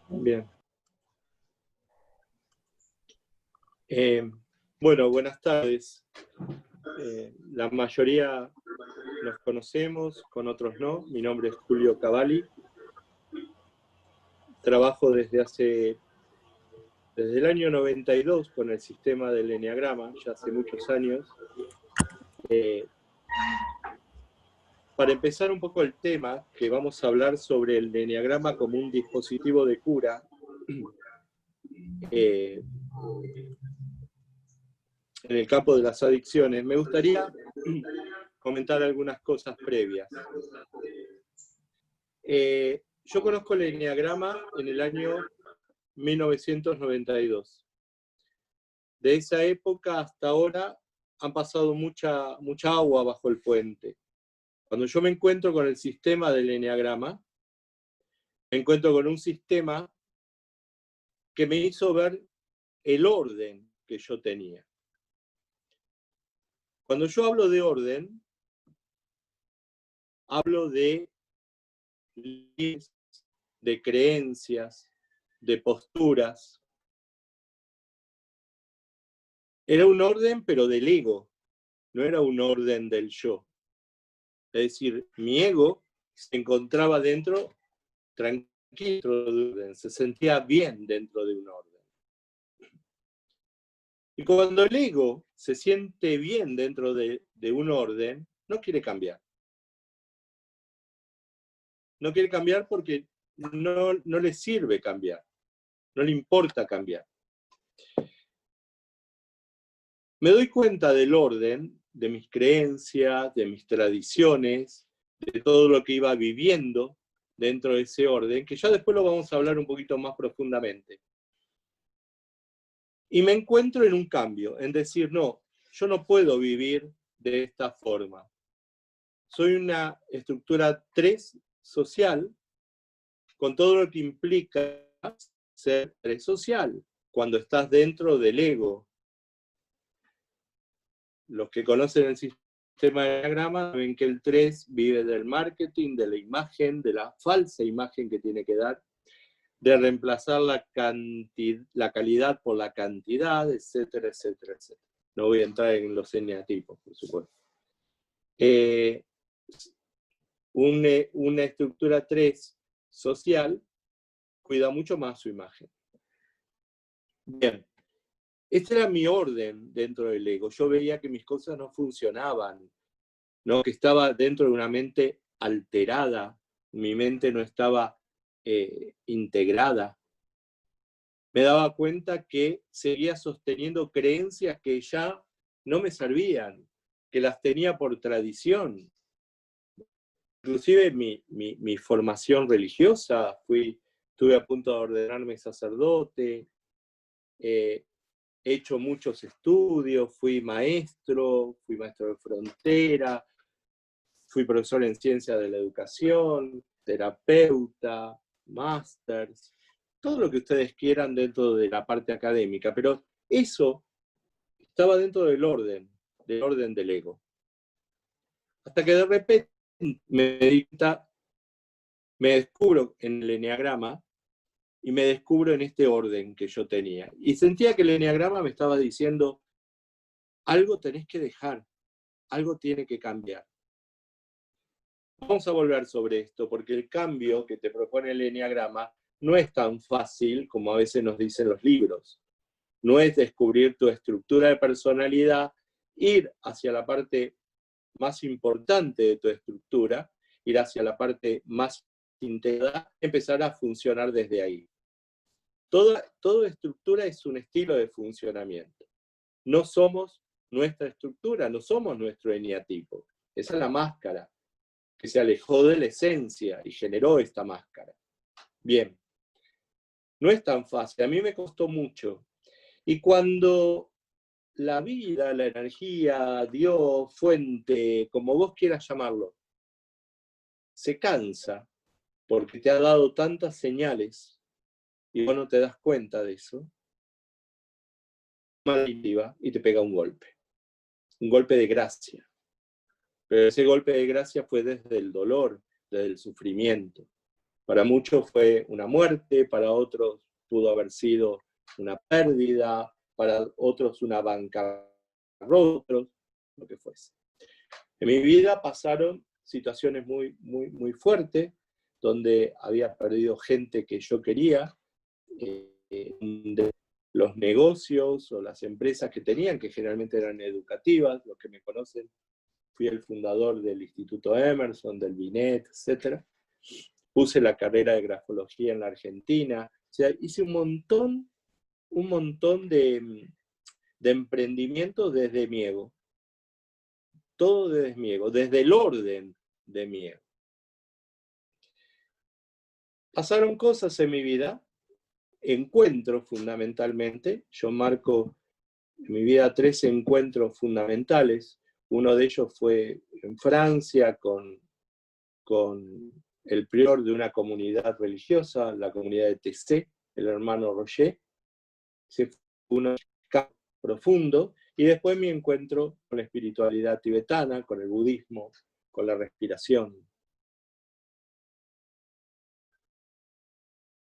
Bien. Bueno, buenas tardes. La mayoría nos conocemos, con otros no. Mi nombre es Julio Cavalli. Trabajo desde el año 92 con el sistema del Eneagrama, ya hace muchos años. Para empezar un poco el tema, que vamos a hablar sobre el Eneagrama como un dispositivo de cura, en el campo de las adicciones, me gustaría comentar algunas cosas previas. Yo conozco el Eneagrama en el año 1992. De esa época hasta ahora han pasado mucha agua bajo el puente. Cuando yo me encuentro con el sistema del Eneagrama, me encuentro con un sistema que me hizo ver el orden que yo tenía. Cuando yo hablo de orden, hablo de creencias, de posturas. Era un orden, pero del ego, no era un orden del yo. Es decir, mi ego se encontraba dentro, tranquilo, dentro de un orden, se sentía bien dentro de un orden. Y cuando el ego se siente bien dentro de un orden, no quiere cambiar. No quiere cambiar porque no le sirve cambiar, no le importa cambiar. Me doy cuenta del orden, de mis creencias, de mis tradiciones, de todo lo que iba viviendo dentro de ese orden, que ya después lo vamos a hablar un poquito más profundamente. Y me encuentro en un cambio, en decir, no, yo no puedo vivir de esta forma. Soy una estructura 3 social, con todo lo que implica ser 3 social, cuando estás dentro del ego. Los que conocen el sistema de Eneagrama ven que el 3 vive del marketing, de la imagen, de la falsa imagen que tiene que dar, de reemplazar la calidad por la cantidad, etcétera, etcétera, etcétera. No voy a entrar en los eneatipos, por supuesto. Una estructura 3 social cuida mucho más su imagen. Bien, este era mi orden dentro del ego. Yo veía que mis cosas no funcionaban, ¿no? Que estaba dentro de una mente alterada, mi mente no estaba integrada. Me daba cuenta que seguía sosteniendo creencias que ya no me servían, que las tenía por tradición. Inclusive mi formación religiosa, estuve a punto de ordenarme sacerdote, he hecho muchos estudios, fui maestro de frontera, fui profesor en ciencia de la educación, terapeuta, másters, todo lo que ustedes quieran dentro de la parte académica, pero eso estaba dentro del orden del ego. Hasta que de repente me descubro en el eneagrama y me descubro en este orden que yo tenía. Y sentía que el eneagrama me estaba diciendo, algo tenés que dejar, algo tiene que cambiar. Vamos a volver sobre esto, porque el cambio que te propone el eneagrama no es tan fácil como a veces nos dicen los libros. No es descubrir tu estructura de personalidad, ir hacia la parte más importante de tu estructura, ir hacia la parte más integrada, empezar a funcionar desde ahí. Toda estructura es un estilo de funcionamiento. No somos nuestra estructura, no somos nuestro eneatipo. Esa es la máscara que se alejó de la esencia y generó esta máscara. Bien, no es tan fácil, a mí me costó mucho. Y cuando la vida, la energía, Dios, fuente, como vos quieras llamarlo, se cansa porque te ha dado tantas señales y vos no te das cuenta de eso, y te pega un golpe de gracia. Pero ese golpe de gracia fue desde el dolor, desde el sufrimiento. Para muchos fue una muerte, para otros pudo haber sido una pérdida, para otros una bancarrota, lo que fuese. En mi vida pasaron situaciones muy, muy, muy fuertes, donde había perdido gente que yo quería, donde los negocios o las empresas que tenían, que generalmente eran educativas, los que me conocen, fui el fundador del Instituto Emerson, del BINET, etc. Puse la carrera de grafología en la Argentina, o sea, hice un montón de emprendimientos desde mi ego. Todo desde mi ego, desde el orden de mi ego. Pasaron cosas en mi vida, encuentros fundamentalmente. Yo marco en mi vida 3 encuentros fundamentales. Uno de ellos fue en Francia con el prior de una comunidad religiosa, la comunidad de Tessé, el hermano Roger. Ese fue un cambio profundo. Y después mi encuentro con la espiritualidad tibetana, con el budismo, con la respiración.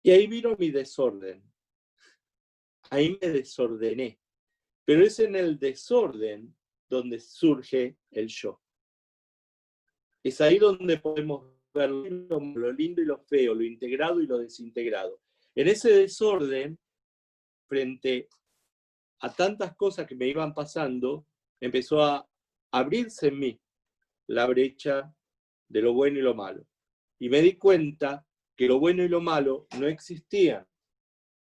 Y ahí vino mi desorden. Ahí me desordené. Pero es en el desorden donde surge el yo. Es ahí donde podemos ver lo lindo y lo feo, lo integrado y lo desintegrado. En ese desorden, frente a tantas cosas que me iban pasando, empezó a abrirse en mí la brecha de lo bueno y lo malo. Y me di cuenta que lo bueno y lo malo no existían,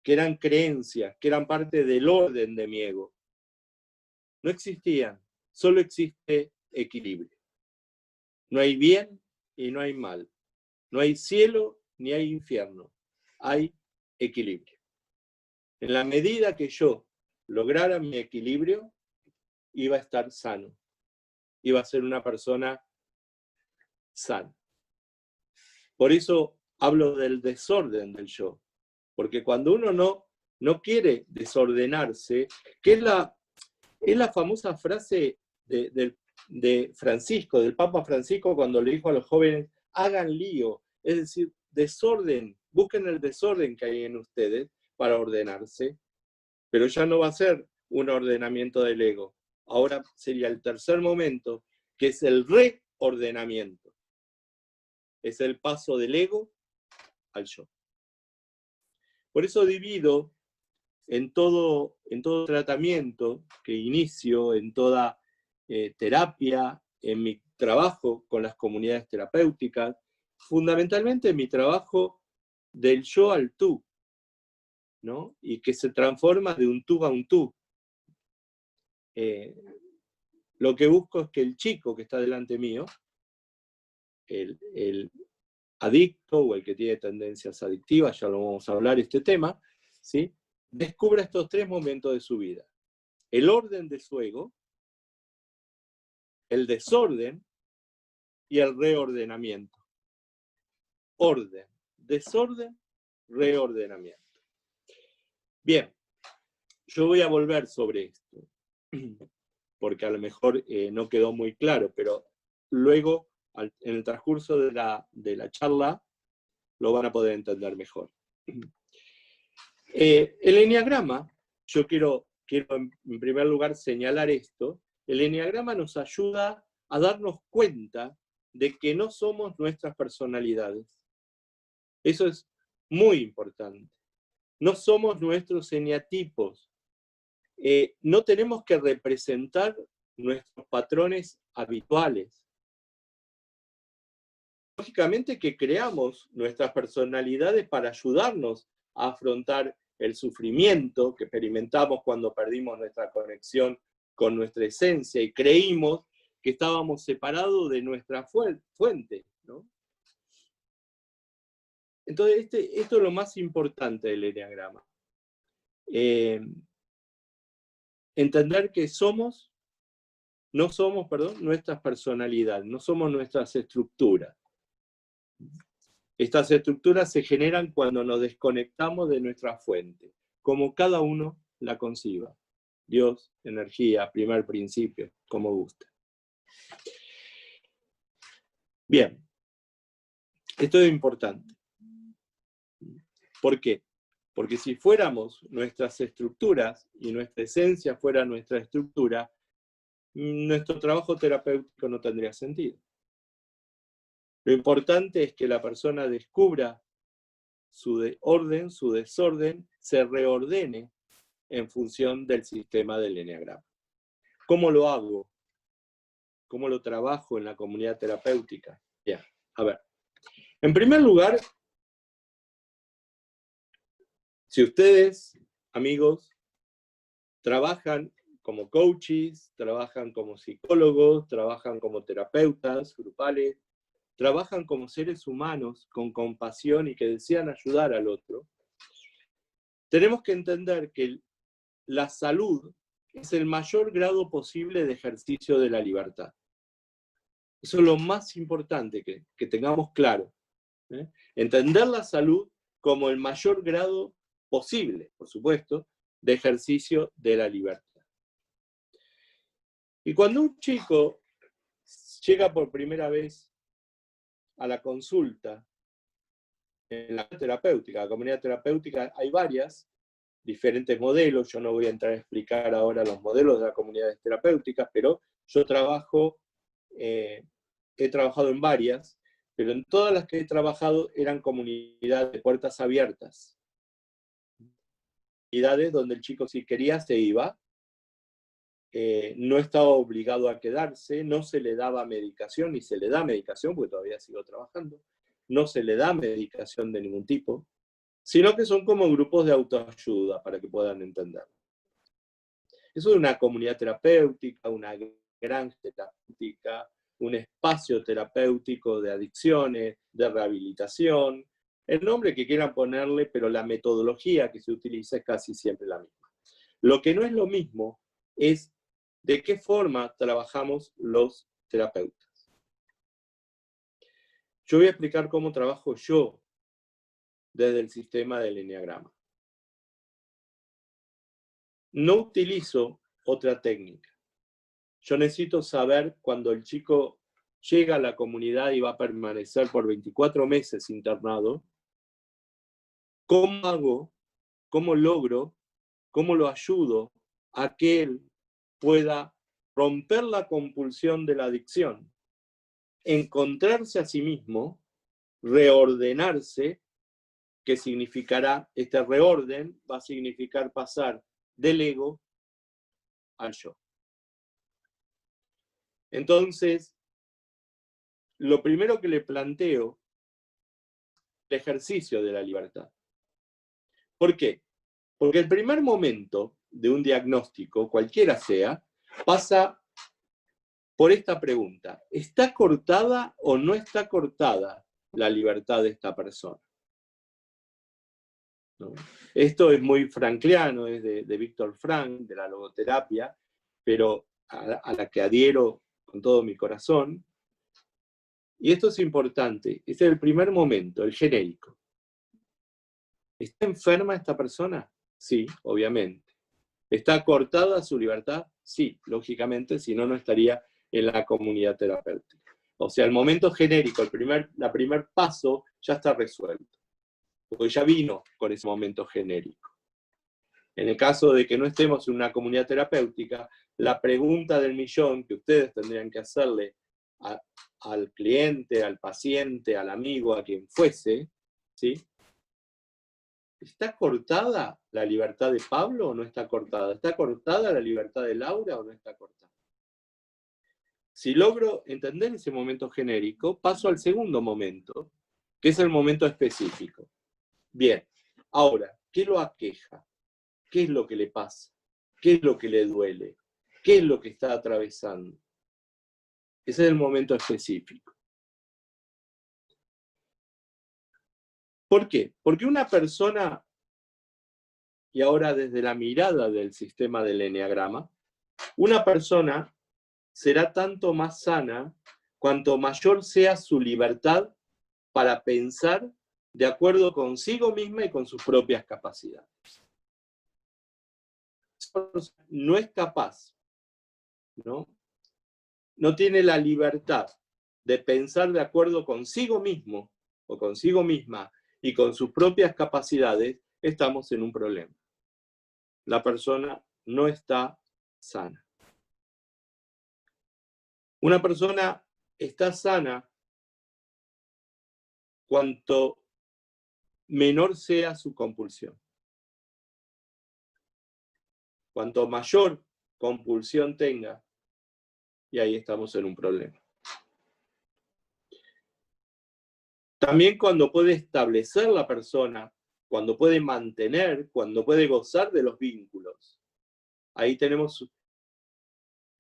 que eran creencias, que eran parte del orden de mi ego. No existían, solo existe equilibrio. No hay bien y no hay mal. No hay cielo ni hay infierno. Hay equilibrio. En la medida que yo lograra mi equilibrio, iba a estar sano. Iba a ser una persona sana. Por eso hablo del desorden del yo. Porque cuando uno no quiere desordenarse, que es la famosa frase de Francisco, del Papa Francisco, cuando le dijo a los jóvenes, hagan lío, es decir, desorden, busquen el desorden que hay en ustedes para ordenarse, pero ya no va a ser un ordenamiento del ego. Ahora sería el tercer momento, que es el reordenamiento. Es el paso del ego al yo. Por eso divido en todo tratamiento que inicio, en toda terapia, en mi trabajo con las comunidades terapéuticas, fundamentalmente en mi trabajo del yo al tú, ¿no? Y que se transforma de un tú a un tú. Lo que busco es que el chico que está delante mío, el adicto o el que tiene tendencias adictivas, ya lo vamos a hablar este tema, ¿sí? Descubra estos 3 momentos de su vida. El orden de su ego, el desorden y el reordenamiento. Orden, desorden, reordenamiento. Bien, yo voy a volver sobre esto, porque a lo mejor no quedó muy claro, pero luego, en el transcurso de la charla, lo van a poder entender mejor. El eneagrama, yo quiero en primer lugar señalar esto, el eneagrama nos ayuda a darnos cuenta de que no somos nuestras personalidades. Eso es muy importante. No somos nuestros eneatipos. No tenemos que representar nuestros patrones habituales. Lógicamente que creamos nuestras personalidades para ayudarnos a afrontar el sufrimiento que experimentamos cuando perdimos nuestra conexión con nuestra esencia y creímos que estábamos separados de nuestra fuente, ¿no? Entonces, esto es lo más importante del eneagrama. Entender que no somos nuestras personalidades, no somos nuestras estructuras. Estas estructuras se generan cuando nos desconectamos de nuestra fuente, como cada uno la conciba. Dios, energía, primer principio, como guste. Bien, esto es importante. ¿Por qué? Porque si fuéramos nuestras estructuras y nuestra esencia fuera nuestra estructura, nuestro trabajo terapéutico no tendría sentido. Lo importante es que la persona descubra su orden, su desorden, se reordene en función del sistema del eneagrama. ¿Cómo lo hago? ¿Cómo lo trabajo en la comunidad terapéutica? Bien, a ver. En primer lugar, si ustedes, amigos, trabajan como coaches, trabajan como psicólogos, trabajan como terapeutas grupales, trabajan como seres humanos con compasión y que desean ayudar al otro, tenemos que entender que la salud es el mayor grado posible de ejercicio de la libertad. Eso es lo más importante que tengamos claro. Entender la salud como el mayor grado posible, por supuesto, de ejercicio de la libertad. Y cuando un chico llega por primera vez a la consulta en la terapéutica, la comunidad terapéutica, hay varias, diferentes modelos, yo no voy a entrar a explicar ahora los modelos de las comunidades terapéuticas, pero yo he trabajado en varias, pero en todas las que he trabajado eran comunidades de puertas abiertas. Comunidades donde el chico si quería se iba, no estaba obligado a quedarse, no se le daba medicación, ni se le da medicación, porque todavía sigo trabajando, no se le da medicación de ningún tipo, sino que son como grupos de autoayuda, para que puedan entender. Eso es una comunidad terapéutica, una granja terapéutica, un espacio terapéutico de adicciones, de rehabilitación, el nombre que quieran ponerle, pero la metodología que se utiliza es casi siempre la misma. Lo que no es lo mismo es de qué forma trabajamos los terapeutas. Yo voy a explicar cómo trabajo yo desde el sistema del eneagrama. No utilizo otra técnica. Yo necesito saber cuando el chico llega a la comunidad y va a permanecer por 24 meses internado, ¿cómo hago, cómo logro, cómo lo ayudo a que él pueda romper la compulsión de la adicción, encontrarse a sí mismo, reordenarse, que significará, este reorden va a significar pasar del ego al yo. Entonces, lo primero que le planteo es el ejercicio de la libertad. ¿Por qué? Porque el primer momento de un diagnóstico, cualquiera sea, pasa por esta pregunta: ¿está cortada o no está cortada la libertad de esta persona? ¿No? Esto es muy frankliano, es de Víctor Frank, de la logoterapia, pero a la que adhiero con todo mi corazón. Y esto es importante, este es el primer momento, el genérico. ¿Está enferma esta persona? Sí, obviamente. ¿Está cortada su libertad? Sí, lógicamente, si no, no estaría en la comunidad terapéutica. O sea, el momento genérico, la primer paso, ya está resuelto. Porque ya vino con ese momento genérico. En el caso de que no estemos en una comunidad terapéutica, la pregunta del millón que ustedes tendrían que hacerle al cliente, al paciente, al amigo, a quien fuese, ¿sí? ¿Está cortada la libertad de Pablo o no está cortada? ¿Está cortada la libertad de Laura o no está cortada? Si logro entender ese momento genérico, paso al segundo momento, que es el momento específico. Bien, ahora, ¿qué lo aqueja? ¿Qué es lo que le pasa? ¿Qué es lo que le duele? ¿Qué es lo que está atravesando? Ese es el momento específico. ¿Por qué? Porque una persona, y ahora desde la mirada del sistema del eneagrama, una persona será tanto más sana cuanto mayor sea su libertad para pensar de acuerdo consigo misma y con sus propias capacidades. No es capaz, no tiene la libertad de pensar de acuerdo consigo mismo o consigo misma y con sus propias capacidades, estamos en un problema. La persona no está sana. Una persona está sana cuanto menor sea su compulsión. Cuanto mayor compulsión tenga, y ahí estamos en un problema. También cuando puede establecer la persona, cuando puede mantener, cuando puede gozar de los vínculos. Ahí tenemos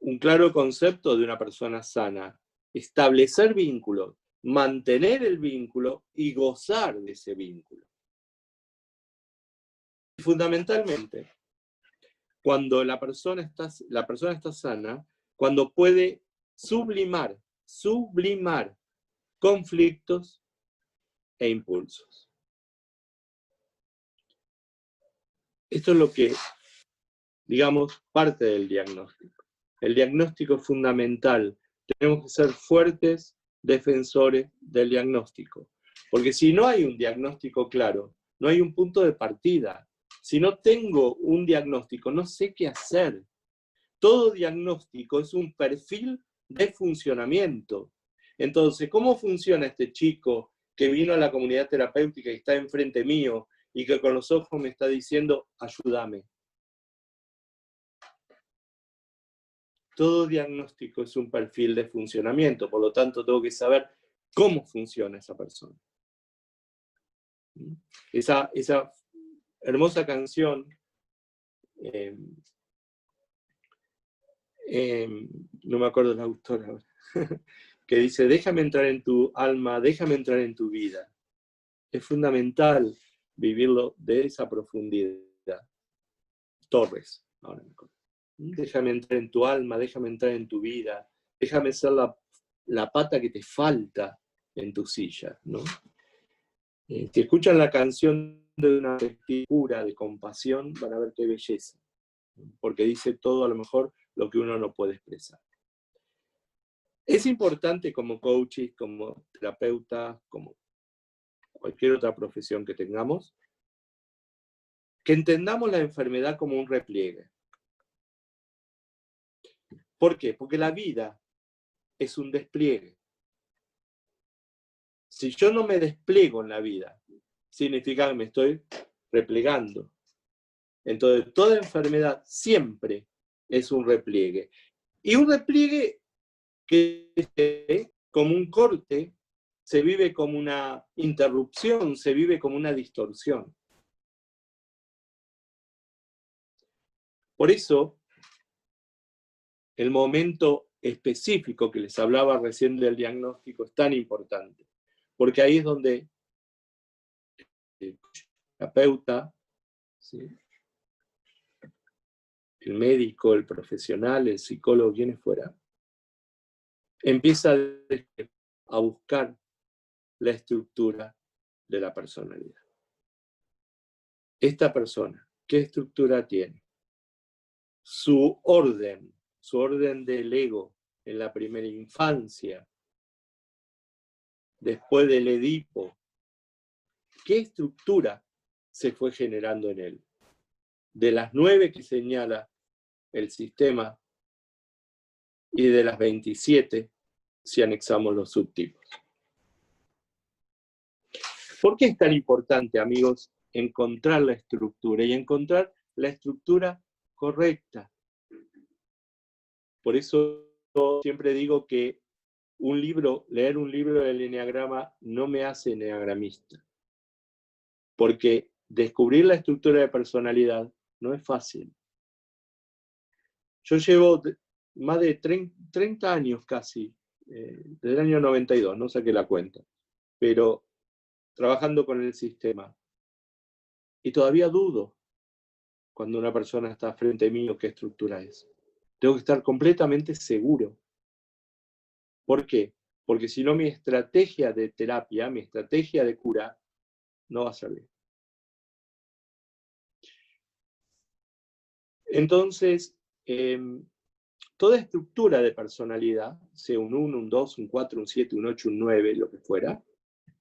un claro concepto de una persona sana. Establecer vínculos, mantener el vínculo y gozar de ese vínculo. Y fundamentalmente, cuando la persona está sana, cuando puede sublimar conflictos e impulsos. Esto es lo que, digamos, parte del diagnóstico. El diagnóstico es fundamental. Tenemos que ser fuertes defensores del diagnóstico. Porque si no hay un diagnóstico claro, no hay un punto de partida. Si no tengo un diagnóstico, no sé qué hacer. Todo diagnóstico es un perfil de funcionamiento. Entonces, ¿cómo funciona este chico que vino a la comunidad terapéutica y está enfrente mío y que con los ojos me está diciendo, ayúdame? Todo diagnóstico es un perfil de funcionamiento, por lo tanto tengo que saber cómo funciona esa persona. Esa hermosa canción, no me acuerdo la autora ahora, que dice, déjame entrar en tu alma, déjame entrar en tu vida. Es fundamental vivirlo de esa profundidad. Torres, ahora me acuerdo. Déjame entrar en tu alma, déjame entrar en tu vida, déjame ser la pata que te falta en tu silla, ¿no? Si escuchan la canción de una pura de compasión, van a ver qué belleza, porque dice todo a lo mejor lo que uno no puede expresar. Es importante como coaches, como terapeuta, como cualquier otra profesión que tengamos, que entendamos la enfermedad como un repliegue. ¿Por qué? Porque la vida es un despliegue. Si yo no me despliego en la vida, significa que me estoy replegando. Entonces, toda enfermedad siempre es un repliegue. Y un repliegue que es como un corte, se vive como una interrupción, se vive como una distorsión. Por eso, el momento específico que les hablaba recién del diagnóstico es tan importante, porque ahí es donde el terapeuta, ¿sí?, el médico, el profesional, el psicólogo, quien fuera, empieza a buscar la estructura de la personalidad. Esta persona, ¿qué estructura tiene? Su orden del ego en la primera infancia, después del Edipo, ¿qué estructura se fue generando en él? De las 9 que señala el sistema y de las 27 si anexamos los subtipos. ¿Por qué es tan importante, amigos, encontrar la estructura y encontrar la estructura correcta? Por eso yo siempre digo que leer un libro del Eneagrama no me hace eneagramista, porque descubrir la estructura de personalidad no es fácil. Yo llevo más de 30 años casi, desde el año 92, no saqué la cuenta, pero trabajando con el sistema. Y todavía dudo cuando una persona está frente mío qué estructura es. Tengo que estar completamente seguro. ¿Por qué? Porque si no, mi estrategia de terapia, mi estrategia de cura, no va a servir. Entonces, toda estructura de personalidad, sea un 1, un 2, un 4, un 7, un 8, un 9, lo que fuera,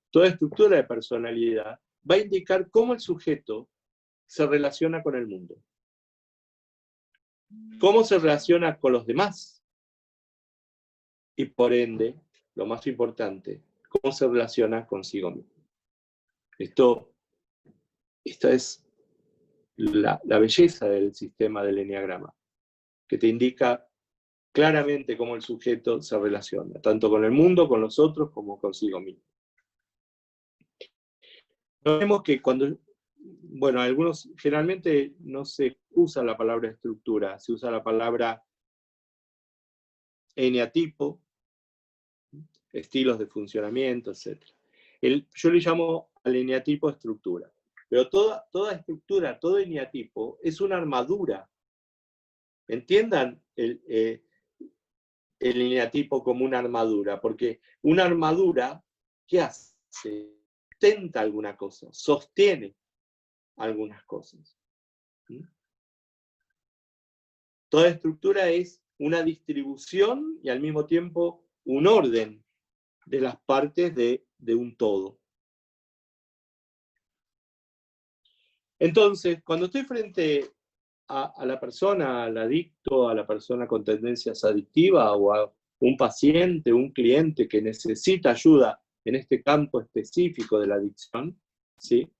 toda estructura de personalidad va a indicar cómo el sujeto se relaciona con el mundo, cómo se relaciona con los demás y por ende, lo más importante, cómo se relaciona consigo mismo. Esta es la belleza del sistema del eneagrama, que te indica claramente cómo el sujeto se relaciona, tanto con el mundo, con los otros, como consigo mismo. Vemos que cuando, bueno, algunos, generalmente no se usa la palabra estructura, se usa la palabra eneatipo, estilos de funcionamiento, etc. Yo le llamo al eneatipo estructura. Pero toda estructura, todo eneatipo es una armadura. Entiendan el eneatipo como una armadura, porque una armadura, ¿qué hace? Sustenta alguna cosa, sostiene algunas cosas. Toda estructura es una distribución y al mismo tiempo un orden de las partes de un todo. Entonces, cuando estoy frente a la persona, al adicto, a la persona con tendencias adictivas o a un paciente, un cliente que necesita ayuda en este campo específico de la adicción, ¿sí?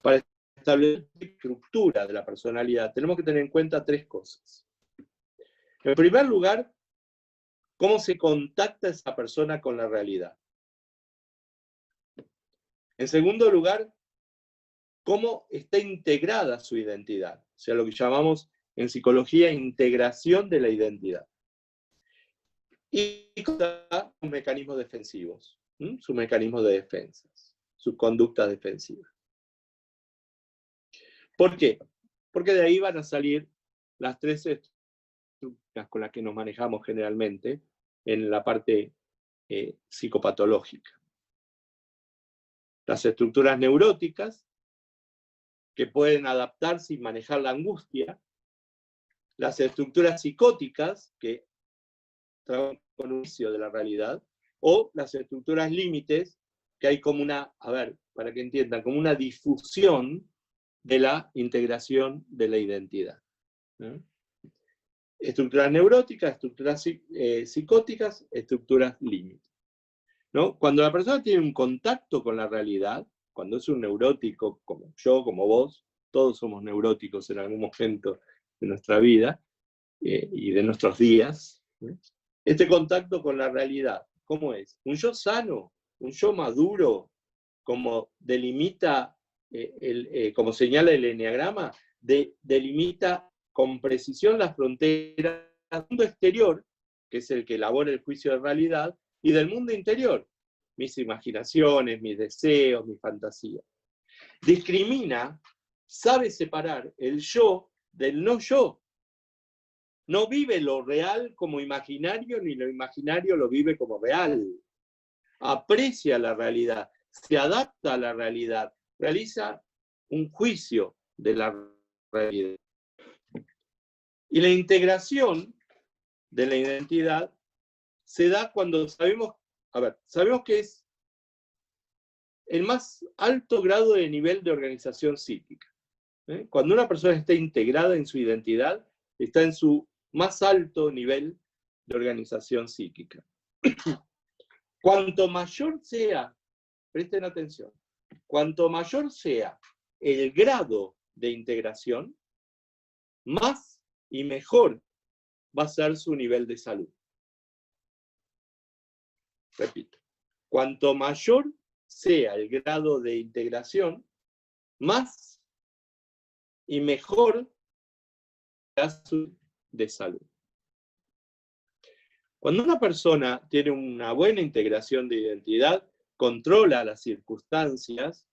Para establecer la estructura de la personalidad, tenemos que tener en cuenta tres cosas. En primer lugar, cómo se contacta esa persona con la realidad. En segundo lugar, cómo está integrada su identidad, o sea, lo que llamamos en psicología integración de la identidad. Y sus mecanismos defensivos, sus mecanismos de defensa, sus conductas defensivas. ¿Por qué? Porque de ahí van a salir las tres estructuras con las que nos manejamos generalmente en la parte psicopatológica. Las estructuras neuróticas, que pueden adaptarse y manejar la angustia. Las estructuras psicóticas, que trabajan con un juicio de la realidad. O las estructuras límites, que hay como una, a ver, para que entiendan, como una difusión de la integración de la identidad. ¿No? Estructuras neuróticas, estructuras psicóticas, estructuras límites. ¿No? Cuando la persona tiene un contacto con la realidad, cuando es un neurótico, como yo, como vos, todos somos neuróticos en algún momento de nuestra vida y de nuestros días, ¿no? Este contacto con la realidad, ¿cómo es? Un yo sano, un yo maduro, como delimita, como señala el eneagrama, delimita con precisión las fronteras del mundo exterior, que es el que elabora el juicio de realidad, y del mundo interior, mis imaginaciones, mis deseos, mis fantasías. Discrimina, sabe separar el yo del no yo. No vive lo real como imaginario, ni lo imaginario lo vive como real. Aprecia la realidad, se adapta a la realidad, realiza un juicio de la realidad. Y la integración de la identidad se da cuando sabemos que es el más alto grado de nivel de organización psíquica. Cuando una persona está integrada en su identidad, está en su más alto nivel de organización psíquica. Cuanto mayor sea, presten atención, cuanto mayor sea el grado de integración, más y mejor va a ser su nivel de salud. Repito, cuanto mayor sea el grado de integración, más y mejor será su de salud. Cuando una persona tiene una buena integración de identidad, controla las circunstancias,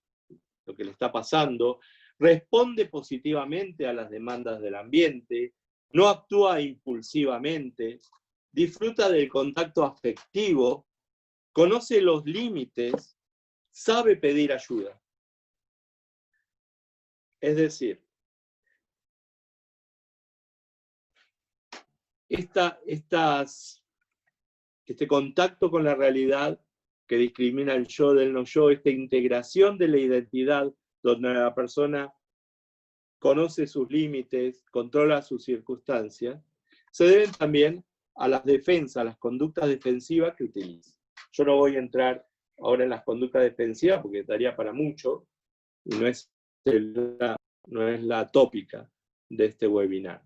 lo que le está pasando, responde positivamente a las demandas del ambiente, no actúa impulsivamente, disfruta del contacto afectivo, conoce los límites, sabe pedir ayuda. Es decir, este contacto con la realidad que discrimina el yo del no yo, esta integración de la identidad donde la persona conoce sus límites, controla sus circunstancias, se deben también a las defensas, a las conductas defensivas que utiliza. Yo no voy a entrar ahora en las conductas defensivas porque daría para mucho, y no es la tópica de este webinar.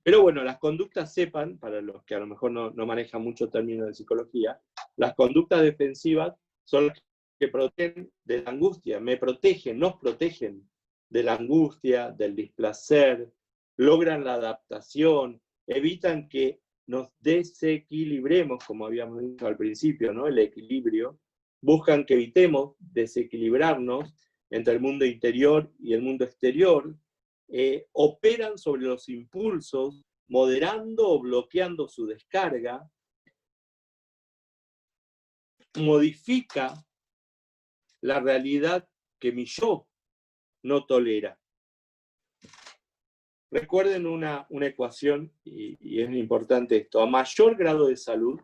Pero bueno, las conductas, sepan, para los que a lo mejor no manejan mucho términos de psicología, las conductas defensivas son las que protegen de la angustia, me protegen, nos protegen de la angustia, del displacer, logran la adaptación, evitan que nos desequilibremos, como habíamos dicho al principio, ¿no? El equilibrio, buscan que evitemos desequilibrarnos entre el mundo interior y el mundo exterior, operan sobre los impulsos, moderando o bloqueando su descarga, modifica la realidad que mi yo no tolera. Recuerden una ecuación, y es importante esto: a mayor grado de salud,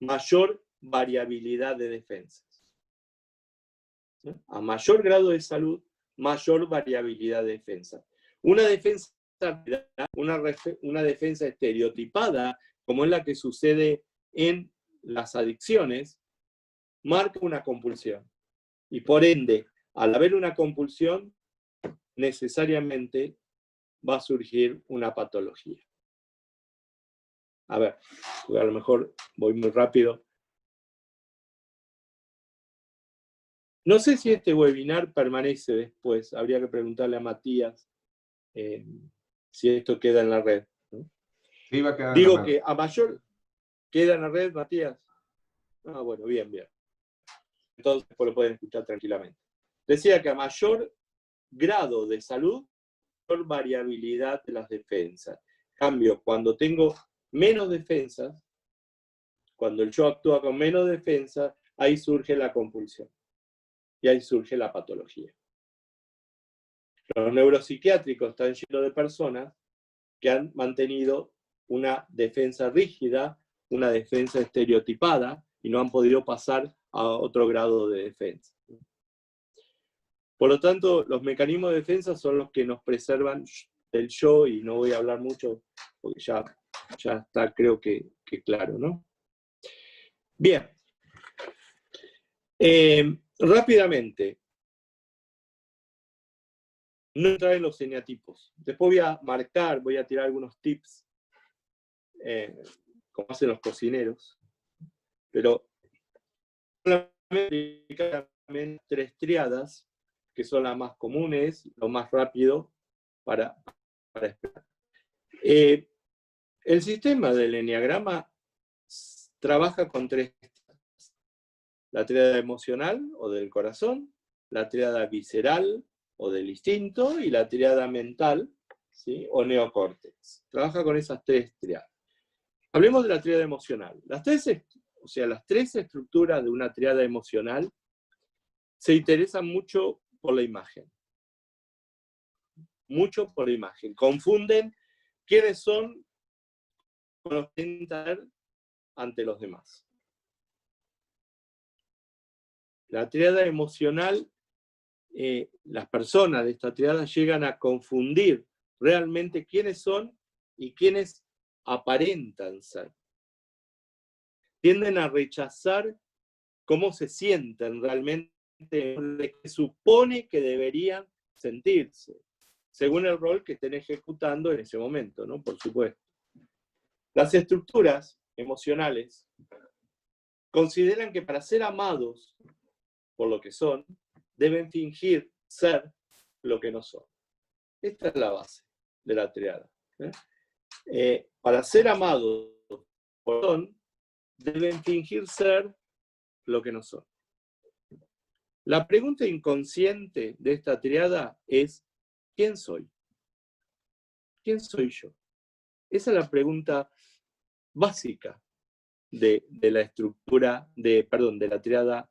mayor variabilidad de defensas. A mayor grado de salud, mayor variabilidad de defensa. Una defensa estereotipada, como es la que sucede en las adicciones, marca una compulsión. Y por ende, al haber una compulsión, necesariamente va a surgir una patología. A ver, a lo mejor voy muy rápido. No sé si este webinar permanece después. Habría que preguntarle a Matías si esto queda en la red, ¿no? Sí, va a quedar Digo en la red. que a mayor... ¿Queda en la red, Matías? Ah, bueno, bien. Entonces pues lo pueden escuchar tranquilamente. Decía que a mayor grado de salud, mayor variabilidad de las defensas. Cambio, cuando tengo menos defensas, cuando el yo actúa con menos defensas, ahí surge la compulsión. Y ahí surge la patología. Los neuropsiquiátricos están llenos de personas que han mantenido una defensa rígida, una defensa estereotipada, y no han podido pasar a otro grado de defensa. Por lo tanto, los mecanismos de defensa son los que nos preservan del yo, y no voy a hablar mucho porque ya está, creo que claro, ¿no? Bien. Rápidamente. No entrar en los eneatipos. Después voy a marcar, voy a tirar algunos tips, como hacen los cocineros, pero solamente 3 triadas, que son las más comunes, lo más rápido para esperar. El sistema del eneagrama trabaja con 3 triadas: la triada emocional o del corazón, la triada visceral o del instinto, y la triada mental, ¿sí? O neocórtex. Trabaja con esas 3 triadas. Hablemos de la triada emocional. Las 3 estructuras de una triada emocional se interesan mucho por la imagen. Mucho por la imagen. Confunden quiénes son con los que intentan ante los demás. La triada emocional, las personas de esta triada llegan a confundir realmente quiénes son y quiénes aparentan ser. Tienden a rechazar cómo se sienten realmente, de que supone que deberían sentirse, según el rol que estén ejecutando en ese momento, ¿no? Por supuesto. Las estructuras emocionales consideran que para ser amados por lo que son, deben fingir ser lo que no son. Esta es la base de la triada. Para ser amados por lo que son, deben fingir ser lo que no son. La pregunta inconsciente de esta triada es: ¿quién soy? ¿Quién soy yo? Esa es la pregunta básica de la estructura, de la triada,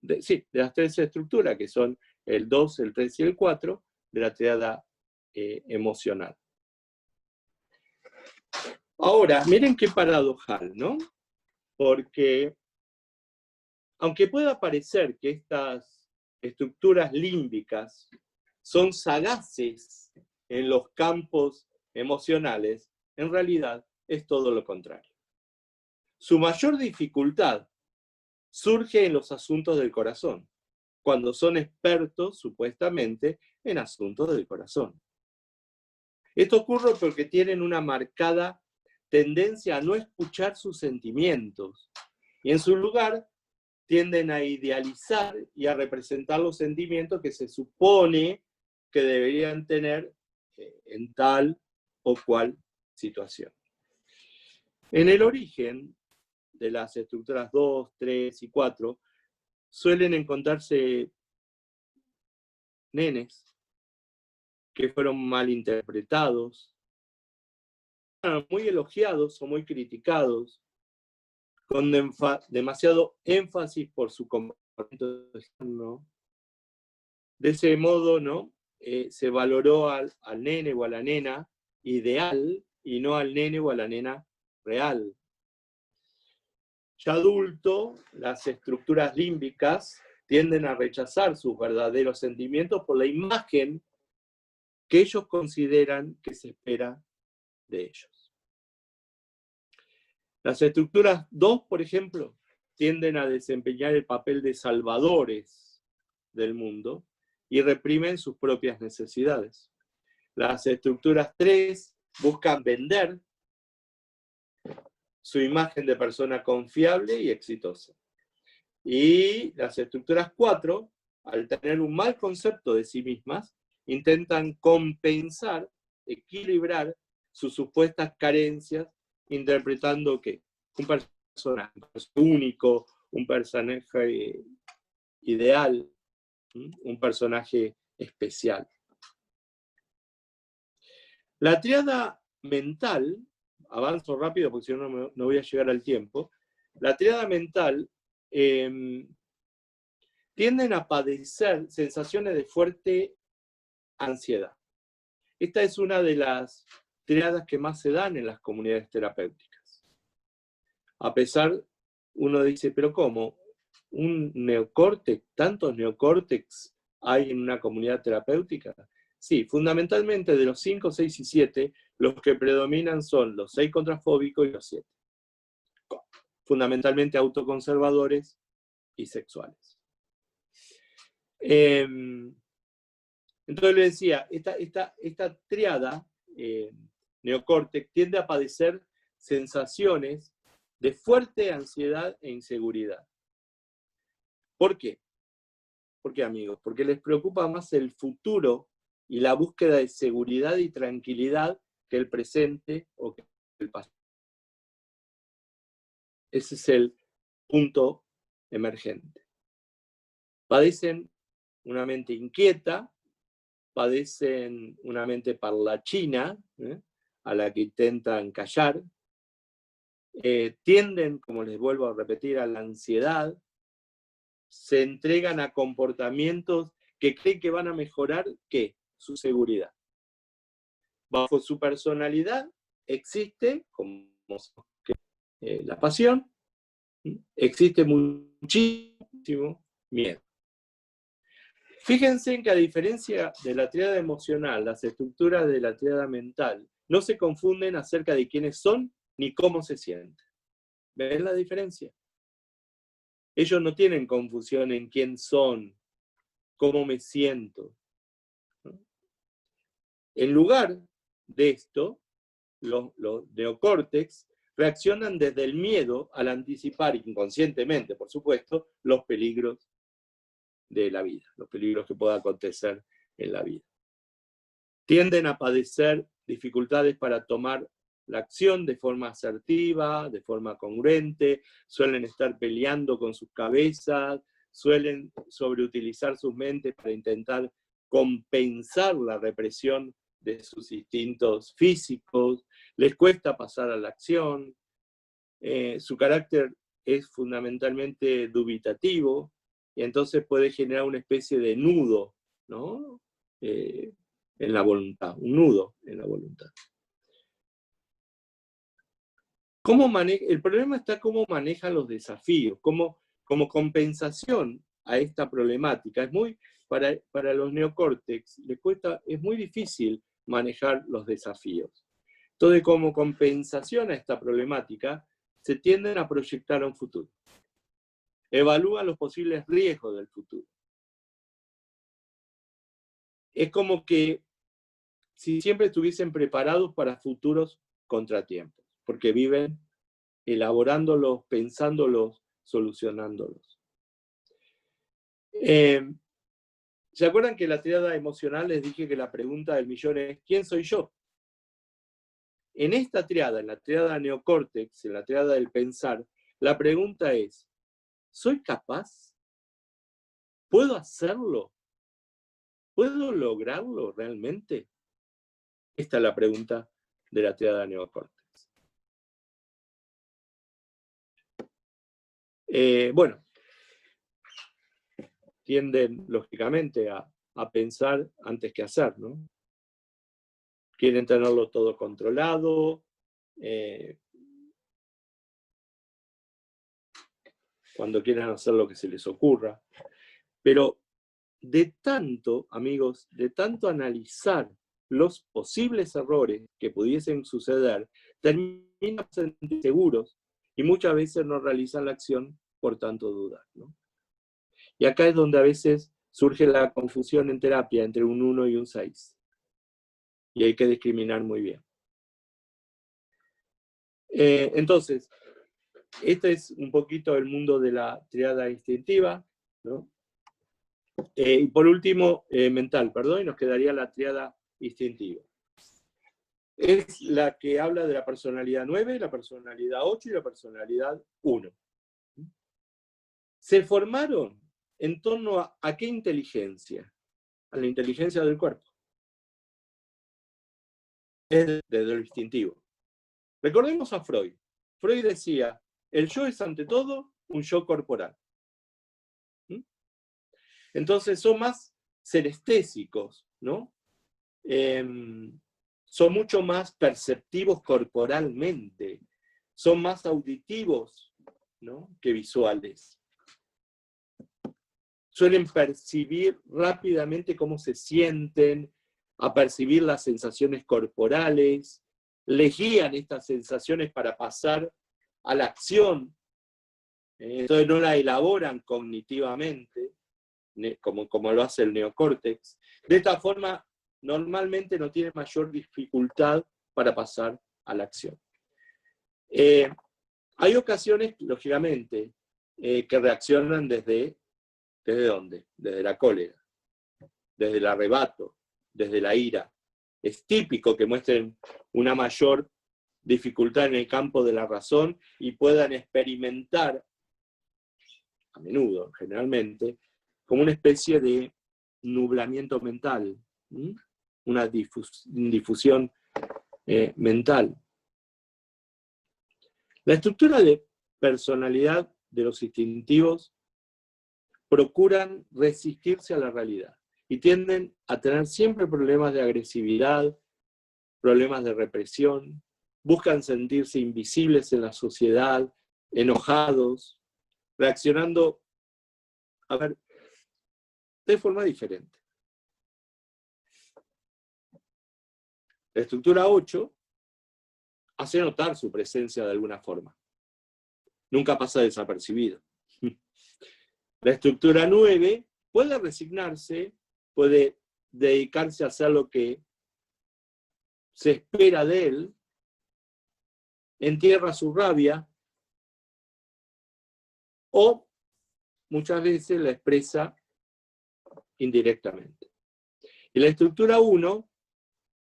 de las 3 estructuras, que son el 2, el 3 y el 4, de la triada emocional. Ahora, miren qué paradojal, ¿no? Porque, aunque pueda parecer que estas estructuras límbicas son sagaces en los campos emocionales, en realidad es todo lo contrario. Su mayor dificultad surge en los asuntos del corazón, cuando son expertos, supuestamente, en asuntos del corazón. Esto ocurre porque tienen una marcada tendencia a no escuchar sus sentimientos, y en su lugar tienden a idealizar y a representar los sentimientos que se supone que deberían tener en tal o cual situación. En el origen de las estructuras 2, 3 y 4, suelen encontrarse nenes que fueron mal interpretados, muy elogiados o muy criticados, con demasiado énfasis por su comportamiento externo. De ese modo, ¿no? Se valoró al nene o a la nena ideal y no al nene o a la nena real. Ya adulto, las estructuras límbicas tienden a rechazar sus verdaderos sentimientos por la imagen que ellos consideran que se espera de ellos. Las estructuras 2, por ejemplo, tienden a desempeñar el papel de salvadores del mundo y reprimen sus propias necesidades. Las estructuras 3 buscan vender su imagen de persona confiable y exitosa. Y las estructuras 4, al tener un mal concepto de sí mismas, intentan compensar, equilibrar sus supuestas carencias, interpretando ¿qué? Un personaje único, un personaje ideal, un personaje especial. La tríada mental, avanzo rápido porque si no no voy a llegar al tiempo, la tríada mental tienden a padecer sensaciones de fuerte ansiedad. Esta es una de las tríadas que más se dan en las comunidades terapéuticas. A pesar, uno dice, pero ¿cómo? ¿Un neocórtex? ¿Tantos neocórtex hay en una comunidad terapéutica? Sí, fundamentalmente de los 5, 6 y 7, los que predominan son los 6 contrafóbicos y los 7. Fundamentalmente autoconservadores y sexuales. Entonces le decía, esta triada neocórtex tiende a padecer sensaciones de fuerte ansiedad e inseguridad. ¿Por qué? ¿Por qué, amigos? Porque les preocupa más el futuro y la búsqueda de seguridad y tranquilidad que el presente o que el pasado. Ese es el punto emergente. Padecen una mente inquieta, padecen una mente parlachina, a la que intentan callar, tienden, como les vuelvo a repetir, a la ansiedad, se entregan a comportamientos que creen que van a mejorar, ¿qué? Su seguridad. Bajo su personalidad existe, como la pasión, existe muchísimo miedo. Fíjense en que a diferencia de la tríada emocional, las estructuras de la tríada mental no se confunden acerca de quiénes son ni cómo se sienten. ¿Ven la diferencia? Ellos no tienen confusión en quién son, cómo me siento. En lugar de esto, los neocórtex reaccionan desde el miedo al anticipar inconscientemente, por supuesto, los peligros de la vida, los peligros que puedan acontecer en la vida. Tienden a padecer dificultades para tomar la acción de forma asertiva, de forma congruente, suelen estar peleando con sus cabezas, suelen sobreutilizar sus mentes para intentar compensar la represión de sus instintos físicos, les cuesta pasar a la acción, su carácter es fundamentalmente dubitativo, y entonces puede generar una especie de nudo, ¿no? En la voluntad, un nudo en la voluntad. El problema está cómo manejan los desafíos, como compensación a esta problemática. Para los neocórtex es muy difícil manejar los desafíos. Entonces, como compensación a esta problemática, se tienden a proyectar a un futuro. Evalúan los posibles riesgos del futuro. Es como que si siempre estuviesen preparados para futuros contratiempos, porque viven elaborándolos, pensándolos, solucionándolos. ¿Se acuerdan que en la tríada emocional les dije que la pregunta del millón es ¿quién soy yo? En esta tríada, en la tríada neocórtex, en la tríada del pensar, la pregunta es ¿soy capaz? ¿Puedo hacerlo? ¿Puedo lograrlo realmente? Esta es la pregunta de la tríada neocórtex. Bueno, tienden lógicamente a pensar antes que hacer, ¿no? Quieren tenerlo todo controlado, cuando quieran hacer lo que se les ocurra. Pero de tanto, amigos, de tanto analizar los posibles errores que pudiesen suceder, terminan seguros y muchas veces no realizan la acción por tanto dudar, ¿no? Y acá es donde a veces surge la confusión en terapia entre un 1 y un 6. Y hay que discriminar muy bien. Entonces, este es un poquito el mundo de la triada instintiva, ¿no? Y por último, mental, perdón, y nos quedaría la triada instintiva. Es la que habla de la personalidad 9, la personalidad 8 y la personalidad 1. Se formaron en torno a qué inteligencia? A la inteligencia del cuerpo. Es desde lo instintivo. Recordemos a Freud. Freud decía, el yo es ante todo un yo corporal. Entonces son más serestésicos, ¿no? Son mucho más perceptivos corporalmente, son más auditivos, ¿no?, que visuales. Suelen percibir rápidamente cómo se sienten, a percibir las sensaciones corporales, les guían estas sensaciones para pasar a la acción, entonces no la elaboran cognitivamente, como lo hace el neocórtex. De esta forma, normalmente no tiene mayor dificultad para pasar a la acción. Hay ocasiones, lógicamente, que reaccionan ¿desde dónde? Desde la cólera, desde el arrebato, desde la ira. Es típico que muestren una mayor dificultad en el campo de la razón y puedan experimentar, a menudo, generalmente, como una especie de nublamiento mental, una difusión mental. La estructura de personalidad de los instintivos procuran resistirse a la realidad y tienden a tener siempre problemas de agresividad, problemas de represión, buscan sentirse invisibles en la sociedad, enojados, reaccionando, de forma diferente. La estructura 8 hace notar su presencia de alguna forma. Nunca pasa desapercibido. La estructura 9 puede resignarse, puede dedicarse a hacer lo que se espera de él, entierra su rabia, o muchas veces la expresa indirectamente. Y la estructura 1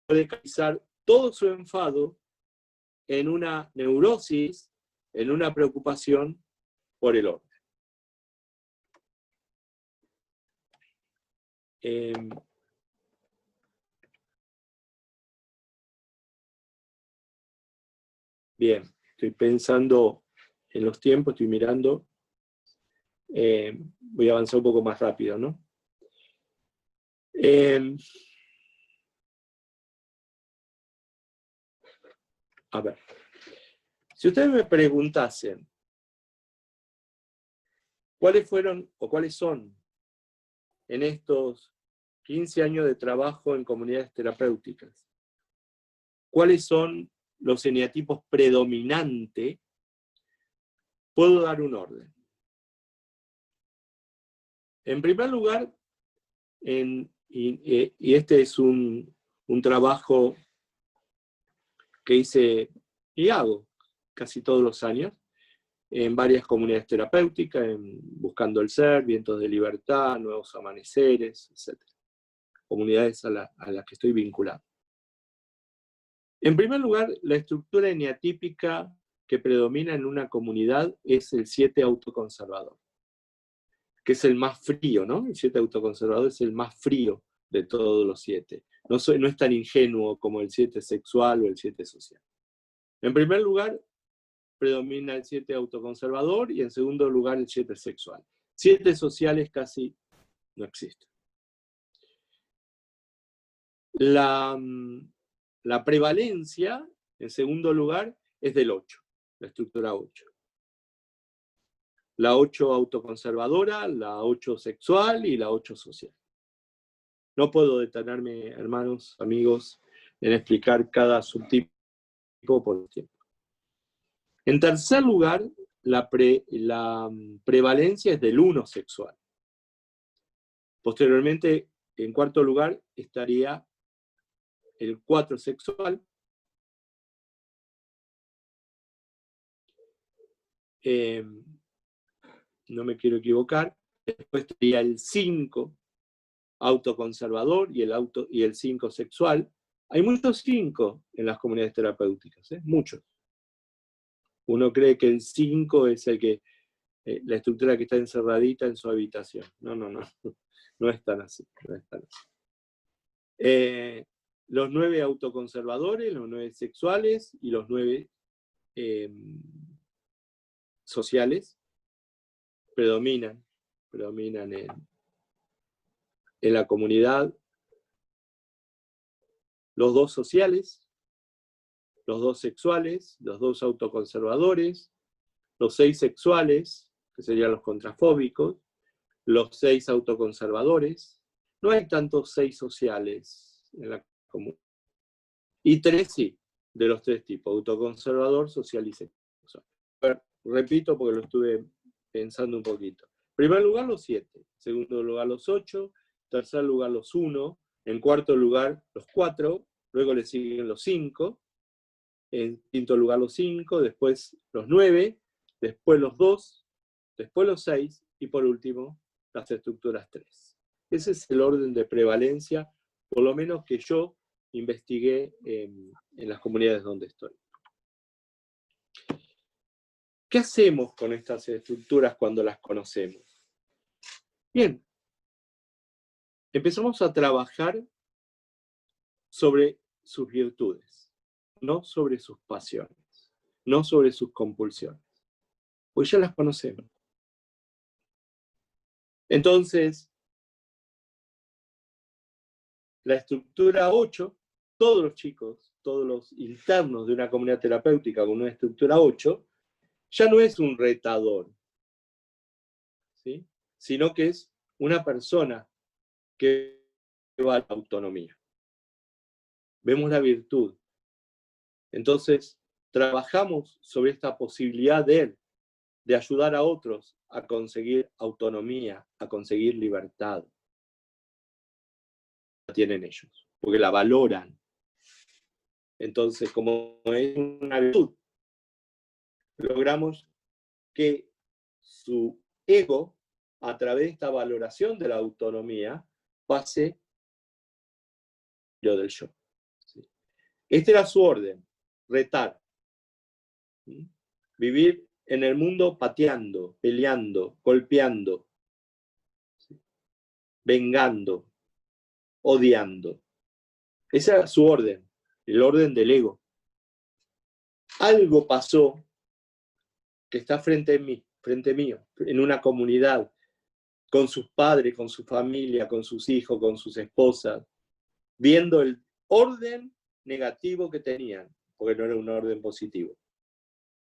puede canalizar todo su enfado en una neurosis, en una preocupación por el orden. Bien, estoy pensando en los tiempos, estoy mirando. Voy a avanzar un poco más rápido, ¿no? A ver, si ustedes me preguntasen, ¿Cuáles fueron o cuáles son en estos 15 años de trabajo en comunidades terapéuticas? ¿Cuáles son los eneatipos predominantes? Puedo dar un orden. En primer lugar, y este es un trabajo que hice y hago casi todos los años, en varias comunidades terapéuticas, en Buscando el Ser, Vientos de Libertad, Nuevos Amaneceres, etc. Comunidades a las que estoy vinculado. En primer lugar, la estructura eneatípica que predomina en una comunidad es el 7 autoconservador, que es el más frío, ¿no? El 7 autoconservador es el más frío de todos los 7. No es tan ingenuo como el 7 sexual o el 7 social. En primer lugar, predomina el 7 autoconservador y en segundo lugar el 7 sexual. 7 sociales casi no existen. La prevalencia, en segundo lugar, es del 8, la estructura 8. La 8 autoconservadora, la 8 sexual y la 8 social. No puedo detenerme, hermanos, amigos, en explicar cada subtipo por tiempo. En tercer lugar, la prevalencia es del 1 sexual. Posteriormente, en cuarto lugar, estaría el 4 sexual. No me quiero equivocar. Después estaría el 5 autoconservador y el 5 sexual. Hay muchos 5 en las comunidades terapéuticas, muchos. Uno cree que el 5 es el que, la estructura que está encerradita en su habitación. No, no, no. No es tan así. No es tan así. Los 9 autoconservadores, los 9 sexuales y los 9 sociales predominan en la comunidad. Los 2 sociales, los 2 sexuales, los 2 autoconservadores, los 6 sexuales, que serían los contrafóbicos, los 6 autoconservadores. No hay tantos 6 sociales en la comunidad. Y 3 sí, de los 3 tipos, autoconservador, social y sexual. Repito porque lo estuve pensando un poquito. En primer lugar los 7, en segundo lugar los 8, en tercer lugar los 1, en cuarto lugar los 4, luego le siguen los 5, en quinto lugar los 5, después los 9, después los 2, después los 6 y por último las estructuras 3. Ese es el orden de prevalencia, por lo menos que yo investigué en las comunidades donde estoy. ¿Qué hacemos con estas estructuras cuando las conocemos? Bien, empezamos a trabajar sobre sus virtudes, no sobre sus pasiones, no sobre sus compulsiones, pues ya las conocemos. Entonces, la estructura 8, todos los chicos, todos los internos de una comunidad terapéutica con una estructura 8, ya no es un retador, ¿sí? Sino que es una persona que va a la autonomía. Vemos la virtud. Entonces, trabajamos sobre esta posibilidad de él, de ayudar a otros a conseguir autonomía, a conseguir libertad. La tienen ellos, porque la valoran. Entonces, como es una virtud, logramos que su ego, a través de esta valoración de la autonomía, pase lo del yo. Este era su orden, retar. Vivir en el mundo pateando, peleando, golpeando, vengando, odiando. Esa era su orden, el orden del ego. Algo pasó que está frente mío, en una comunidad, con sus padres, con su familia, con sus hijos, con sus esposas, viendo el orden negativo que tenían, porque no era un orden positivo.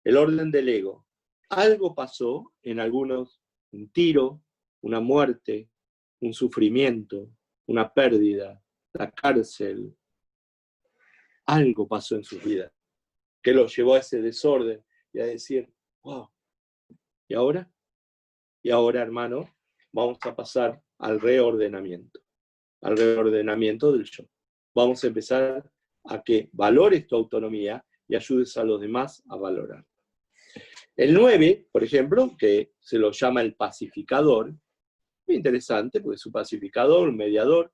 El orden del ego. Algo pasó en algunos un tiro, una muerte, un sufrimiento, una pérdida, la cárcel. Algo pasó en su vida que lo llevó a ese desorden y a decir, wow, ¿y ahora? Y ahora, hermano, vamos a pasar al reordenamiento del yo. Vamos a empezar a que valores tu autonomía y ayudes a los demás a valorar. El 9, por ejemplo, que se lo llama el pacificador, es interesante porque es un pacificador, un mediador,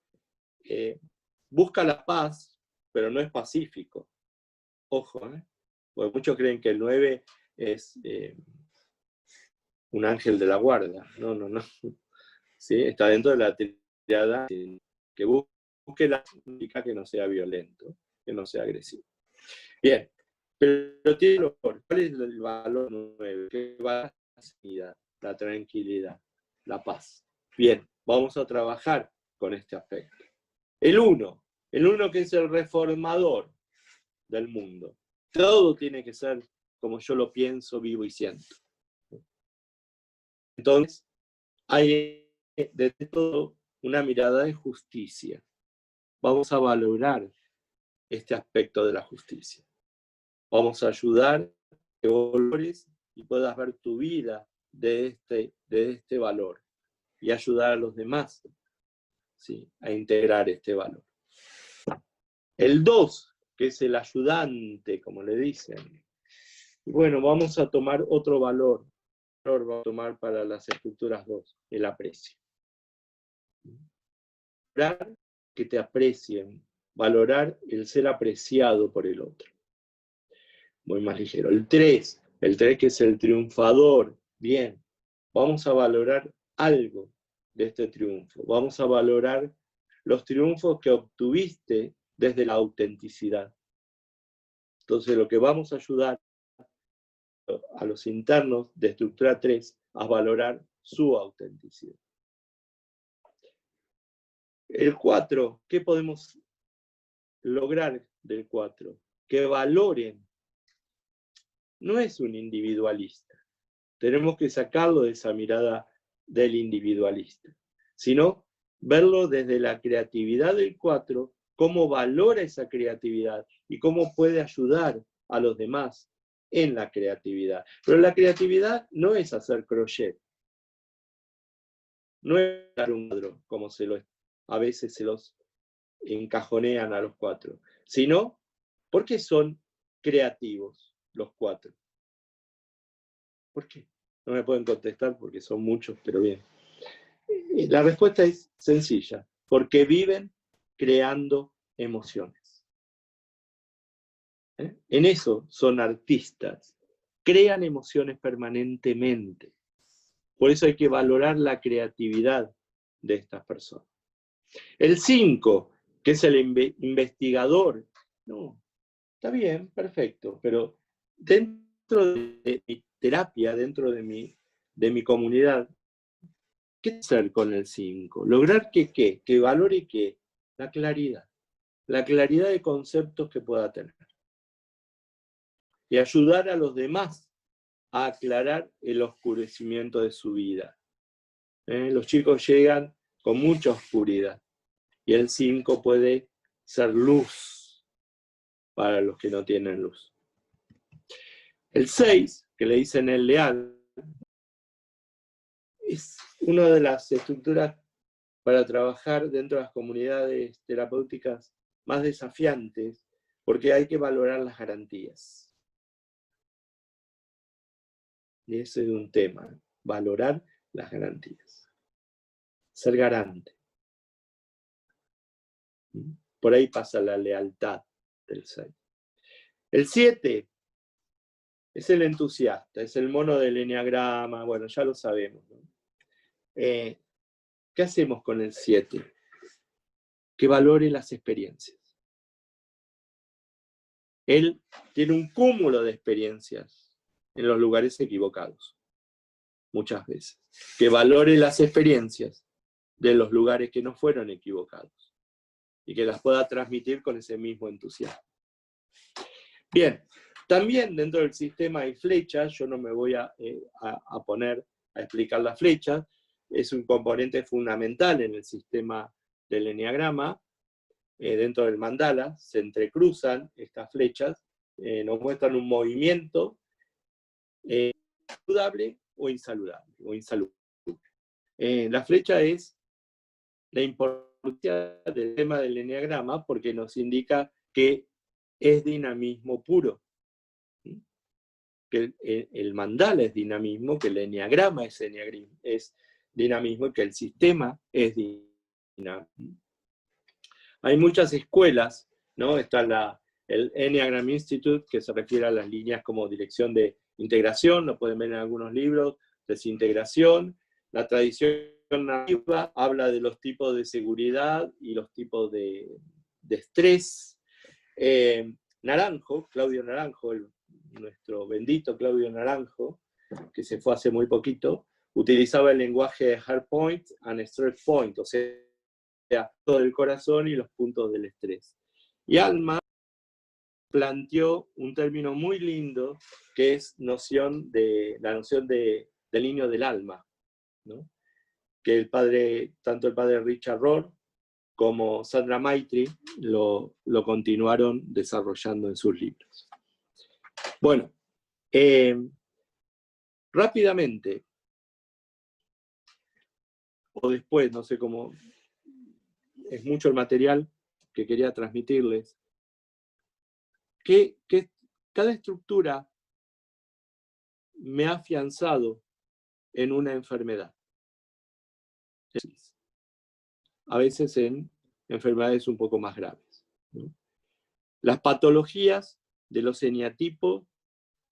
busca la paz, pero no es pacífico. Ojo, porque muchos creen que el 9 es un ángel de la guarda. No, no, no. ¿Sí? Está dentro de la triada que busque la significa que no sea violento, que no sea agresivo. Bien, pero tiene valor. ¿Cuál es el valor 9? ¿Qué va la sanidad, la tranquilidad, la paz? Bien, vamos a trabajar con este aspecto. El 1 que es el reformador del mundo. Todo tiene que ser como yo lo pienso, vivo y siento. Entonces, hay de todo una mirada de justicia. Vamos a valorar este aspecto de la justicia. Vamos a ayudar a que valores y puedas ver tu vida de este valor y ayudar a los demás, ¿sí?, a integrar este valor. El 2, que es el ayudante, como le dicen. Y bueno, vamos a tomar otro valor. Vamos a tomar para las estructuras 2, el aprecio. Valorar que te aprecien, valorar el ser apreciado por el otro. Muy más ligero. El 3 que es el triunfador. Bien, vamos a valorar algo de este triunfo. Vamos a valorar los triunfos que obtuviste desde la autenticidad. Entonces, lo que vamos a ayudar a los internos de estructura 3 a valorar su autenticidad. El 4, ¿qué podemos lograr del 4? Que valoren. No es un individualista. Tenemos que sacarlo de esa mirada del individualista, sino verlo desde la creatividad del 4, cómo valora esa creatividad y cómo puede ayudar a los demás en la creatividad. Pero la creatividad no es hacer crochet, no es dar un cuadro, como a veces se los encajonean a los 4, sino porque son creativos los 4. ¿Por qué? No me pueden contestar porque son muchos, pero bien. La respuesta es sencilla, porque viven creando emociones. En eso son artistas, crean emociones permanentemente. Por eso hay que valorar la creatividad de estas personas. El 5, que es el investigador, no, está bien, perfecto, pero dentro de mi terapia, dentro de mi comunidad, ¿qué hacer con el 5? Lograr que valore ¿qué? La claridad de conceptos que pueda tener. Y ayudar a los demás a aclarar el oscurecimiento de su vida. Los chicos llegan con mucha oscuridad y el 5 puede ser luz para los que no tienen luz. El 6, que le dicen el leal, es una de las estructuras para trabajar dentro de las comunidades terapéuticas más desafiantes, porque hay que valorar las garantías. Y ese es un tema, valorar las garantías. Ser garante. Por ahí pasa la lealtad del 6. El 7 es el entusiasta, es el mono del eneagrama, bueno, ya lo sabemos, ¿no? ¿Qué hacemos con el 7? Que valore las experiencias. Él tiene un cúmulo de experiencias en los lugares equivocados, muchas veces. Que valore las experiencias de los lugares que no fueron equivocados y que las pueda transmitir con ese mismo entusiasmo. Bien, también dentro del sistema hay flechas, yo no me voy a poner a explicar las flechas. Es un componente fundamental en el sistema del eneagrama. Dentro del mandala se entrecruzan estas flechas, nos muestran un movimiento saludable o insaludable. La flecha es la importancia del tema del eneagrama porque nos indica que es dinamismo puro. Que el mandala es dinamismo, que el eneagrama es dinamismo y que el sistema es dinamismo. Hay muchas escuelas, ¿no? Está el Enneagram Institute, que se refiere a las líneas como dirección de integración, lo pueden ver en algunos libros, desintegración. La tradición nativa habla de los tipos de seguridad y los tipos de estrés. Naranjo, Claudio Naranjo, nuestro bendito Claudio Naranjo, que se fue hace muy poquito, utilizaba el lenguaje de hard point and stress point, o sea, todo el corazón y los puntos del estrés. Y Alma planteó un término muy lindo que es la noción del niño del alma, ¿no? Que tanto el padre Richard Rohr como Sandra Maitri lo continuaron desarrollando en sus libros. Bueno, rápidamente, o después, no sé cómo, es mucho el material que quería transmitirles, que cada estructura me ha afianzado en una enfermedad. A veces en enfermedades un poco más graves, ¿no? Las patologías de los eneatipos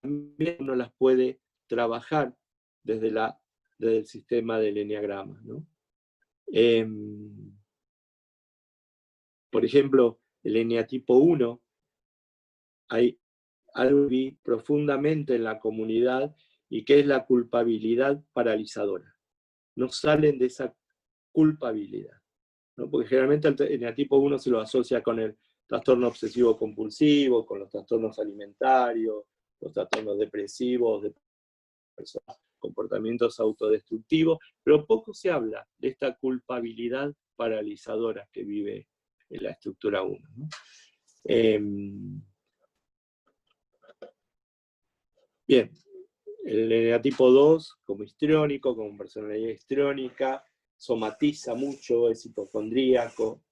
también uno las puede trabajar desde el sistema del eneagrama, ¿no? Por ejemplo, el eneatipo 1, hay algo que vi profundamente en la comunidad y que es la culpabilidad paralizadora. No salen de esa culpabilidad, ¿no? Porque generalmente el eneatipo 1 se lo asocia con el trastorno obsesivo compulsivo, con los trastornos alimentarios, los trastornos depresivos, de personas, comportamientos autodestructivos, pero poco se habla de esta culpabilidad paralizadora que vive en la estructura 1, ¿no? Bien, el eneatipo 2, como histriónico, como personalidad histriónica, somatiza mucho, es hipocondríaco,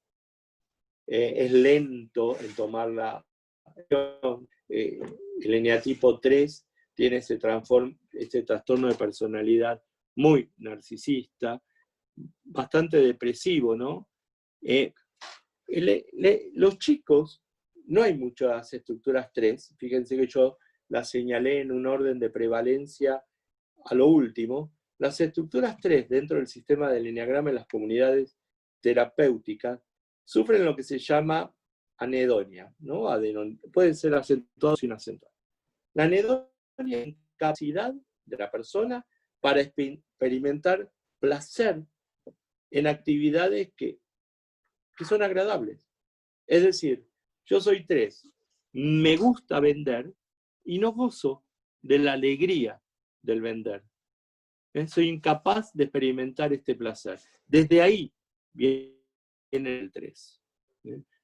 es lento en tomar la acción. El eneatipo 3 tiene este trastorno de personalidad muy narcisista, bastante depresivo, ¿no? Los chicos, no hay muchas estructuras 3, fíjense que yo las señalé en un orden de prevalencia a lo último. Las estructuras 3 dentro del sistema del eneagrama en las comunidades terapéuticas sufren lo que se llama anedonia, ¿no? Pueden ser acentuados sin acentuar. La anedonia es la incapacidad de la persona para experimentar placer en actividades que son agradables. Es decir, yo soy 3, me gusta vender y no gozo de la alegría del vender. Soy incapaz de experimentar este placer. Desde ahí viene el 3.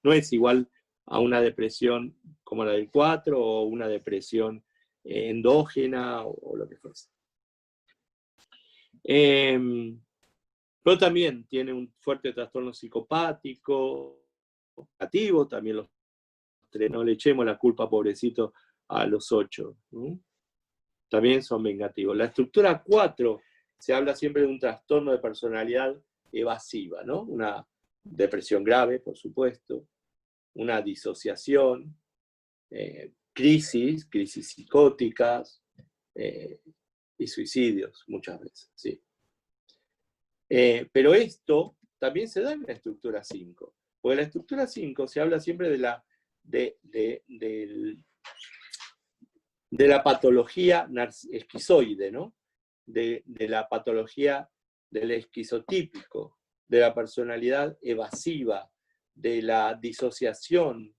No es igual a una depresión como la del 4 o una depresión endógena o lo que fuese. Pero también tiene un fuerte trastorno psicopático, negativo, también los 3, no le echemos la culpa, pobrecito, a los 8, ¿no? También son vengativos. La estructura 4 se habla siempre de un trastorno de personalidad evasiva, ¿no? Una depresión grave, por supuesto, una disociación, crisis psicóticas y suicidios muchas veces, sí. Pero esto también se da en la estructura 5, porque la estructura 5 se habla siempre de la patología esquizoide, ¿no? De la patología del esquizotípico, de la personalidad evasiva, de la disociación.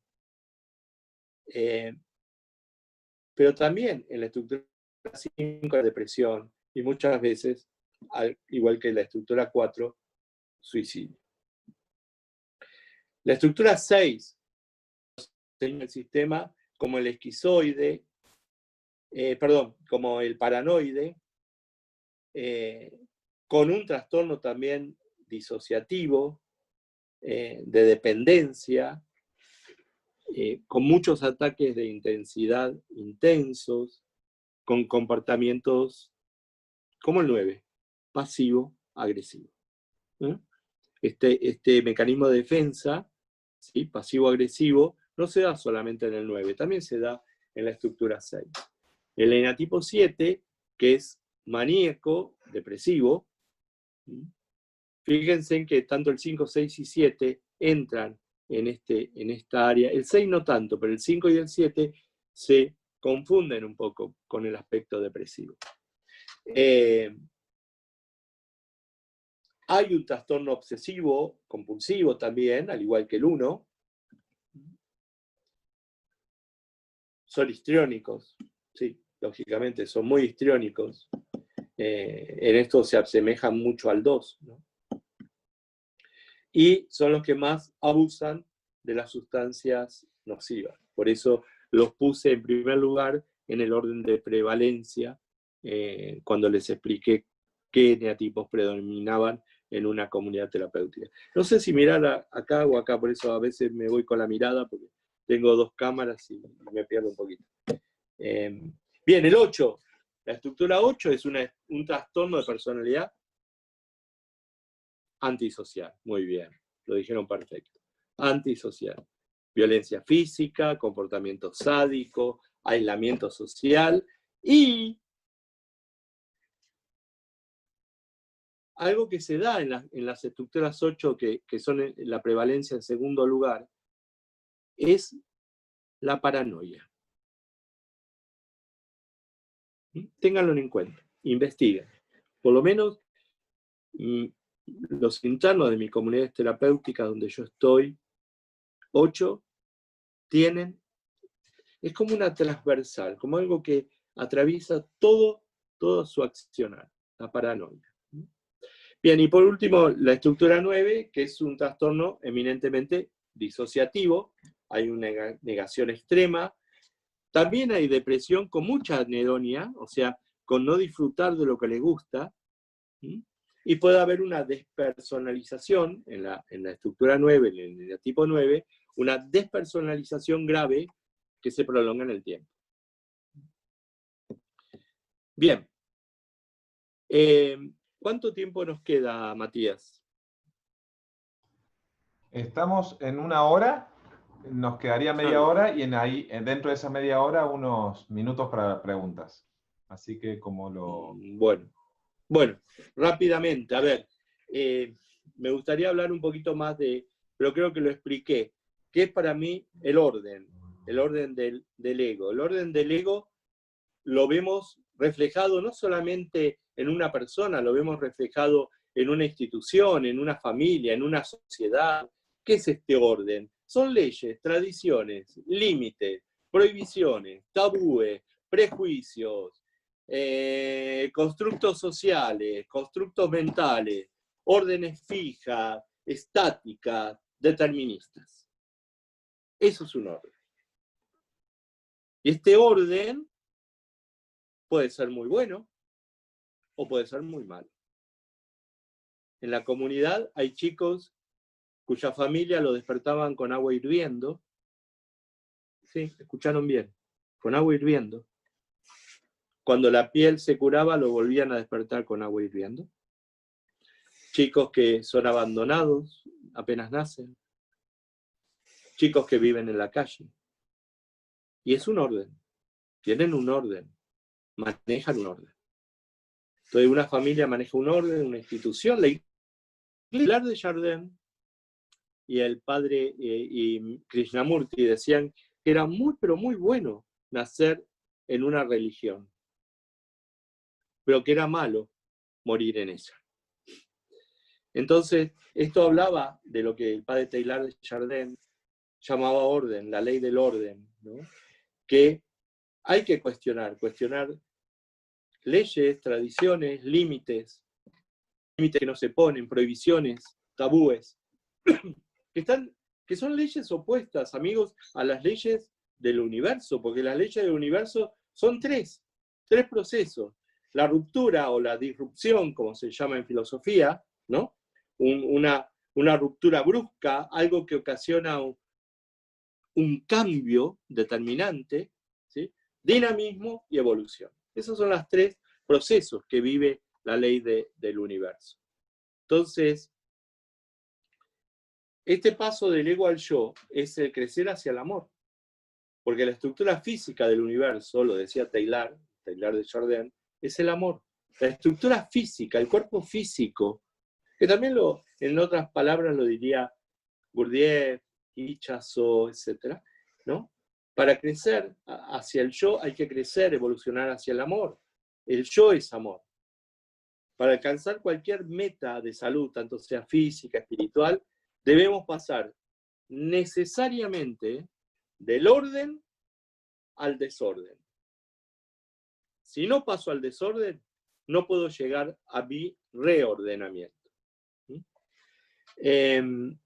Pero también en la estructura 5 la depresión y muchas veces igual que la estructura 4, suicidio. La estructura 6 tenía el sistema como el esquizoide, como el paranoide, con un trastorno también disociativo, de dependencia, con muchos ataques de intensidad intensos, con comportamientos como el 9, pasivo-agresivo. Este mecanismo de defensa, ¿sí? Pasivo-agresivo, no se da solamente en el 9, también se da en la estructura 6. El enatipo 7, que es maníaco, depresivo, fíjense en que tanto el 5, 6 y 7 entran en esta área. El 6 no tanto, pero el 5 y el 7 se confunden un poco con el aspecto depresivo. Hay un trastorno obsesivo compulsivo también, al igual que el 1. Son histriónicos, sí, lógicamente son muy histriónicos. En esto se asemejan mucho al 2, ¿no? Y son los que más abusan de las sustancias nocivas. Por eso los puse en primer lugar en el orden de prevalencia, cuando les expliqué qué eneatipos predominaban en una comunidad terapéutica. No sé si mirar acá o acá, por eso a veces me voy con la mirada, porque tengo 2 cámaras y me pierdo un poquito. Bien, el 8. La estructura 8 es un trastorno de personalidad antisocial. Muy bien, lo dijeron perfecto. Antisocial. Violencia física, comportamiento sádico, aislamiento social y algo que se da en las estructuras 8, que son la prevalencia en segundo lugar, es la paranoia. Ténganlo en cuenta, investiguen. Por lo menos los internos de mi comunidad terapéutica donde yo estoy, 8, tienen, es como una transversal, como algo que atraviesa todo su accionar, la paranoia. Bien, y por último, la estructura 9, que es un trastorno eminentemente disociativo, hay una negación extrema, también hay depresión con mucha anedonia, o sea, con no disfrutar de lo que les gusta, y puede haber una despersonalización en la estructura 9, en el tipo 9, una despersonalización grave que se prolonga en el tiempo. Bien. ¿Cuánto tiempo nos queda, Matías? Estamos en 1 hora, nos quedaría media hora y dentro de esa media hora unos minutos para preguntas. Así que como lo... Bueno, rápidamente, a ver, me gustaría hablar un poquito más pero creo que lo expliqué, que es para mí el orden del ego. El orden del ego lo vemos reflejado no solamente en una persona, lo vemos reflejado en una institución, en una familia, en una sociedad. ¿Qué es este orden? Son leyes, tradiciones, límites, prohibiciones, tabúes, prejuicios, constructos sociales, constructos mentales, órdenes fijas, estáticas, deterministas. Eso es un orden. Y este orden puede ser muy bueno o puede ser muy malo. En la comunidad hay chicos cuya familia lo despertaban con agua hirviendo. Sí, escucharon bien, con agua hirviendo. Cuando la piel se curaba, lo volvían a despertar con agua hirviendo. Chicos que son abandonados, apenas nacen. Chicos que viven en la calle. Y es un orden. Tienen un orden. Manejan un orden. Entonces una familia maneja un orden, una institución. La Iglesia de Chardin y el padre y Krishnamurti decían que era muy, pero muy bueno nacer en una religión, pero que era malo morir en ella. Entonces, esto hablaba de lo que el padre Teilhard de Chardin llamaba orden, la ley del orden, ¿no? Que hay que cuestionar leyes, tradiciones, límites, límites que no se ponen, prohibiciones, tabúes, que son leyes opuestas, amigos, a las leyes del universo, porque las leyes del universo son tres procesos. La ruptura o la disrupción, como se llama en filosofía, ¿no? Una ruptura brusca, algo que ocasiona un cambio determinante, ¿sí? Dinamismo y evolución. Esos son los tres procesos que vive la ley del universo. Entonces, este paso del ego al yo es el crecer hacia el amor, porque la estructura física del universo, lo decía Taylor de Chardin, es el amor. La estructura física, el cuerpo físico, que también en otras palabras lo diría Gurdjieff, Ichazo, etc., ¿no? Para crecer hacia el yo hay que crecer, evolucionar hacia el amor. El yo es amor. Para alcanzar cualquier meta de salud, tanto sea física, espiritual, debemos pasar necesariamente del orden al desorden. Si no paso al desorden, no puedo llegar a mi reordenamiento. En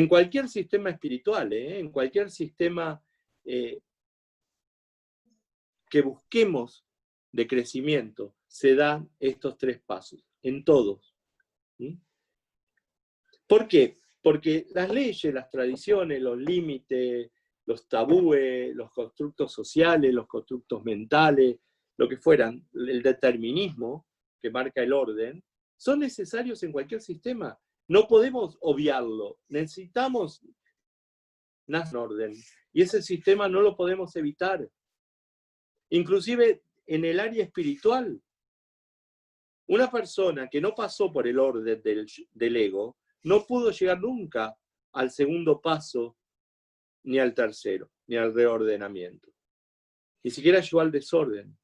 cualquier sistema espiritual, en cualquier sistema que busquemos de crecimiento, se dan estos tres pasos, en todos. ¿Por qué? Porque las leyes, las tradiciones, los límites, los tabúes, los constructos sociales, los constructos mentales, lo que fueran, el determinismo que marca el orden, son necesarios en cualquier sistema. No podemos obviarlo. Necesitamos un orden. Y ese sistema no lo podemos evitar. Inclusive en el área espiritual, una persona que no pasó por el orden del ego no pudo llegar nunca al segundo paso, ni al tercero, ni al reordenamiento. Ni siquiera llegó al desorden.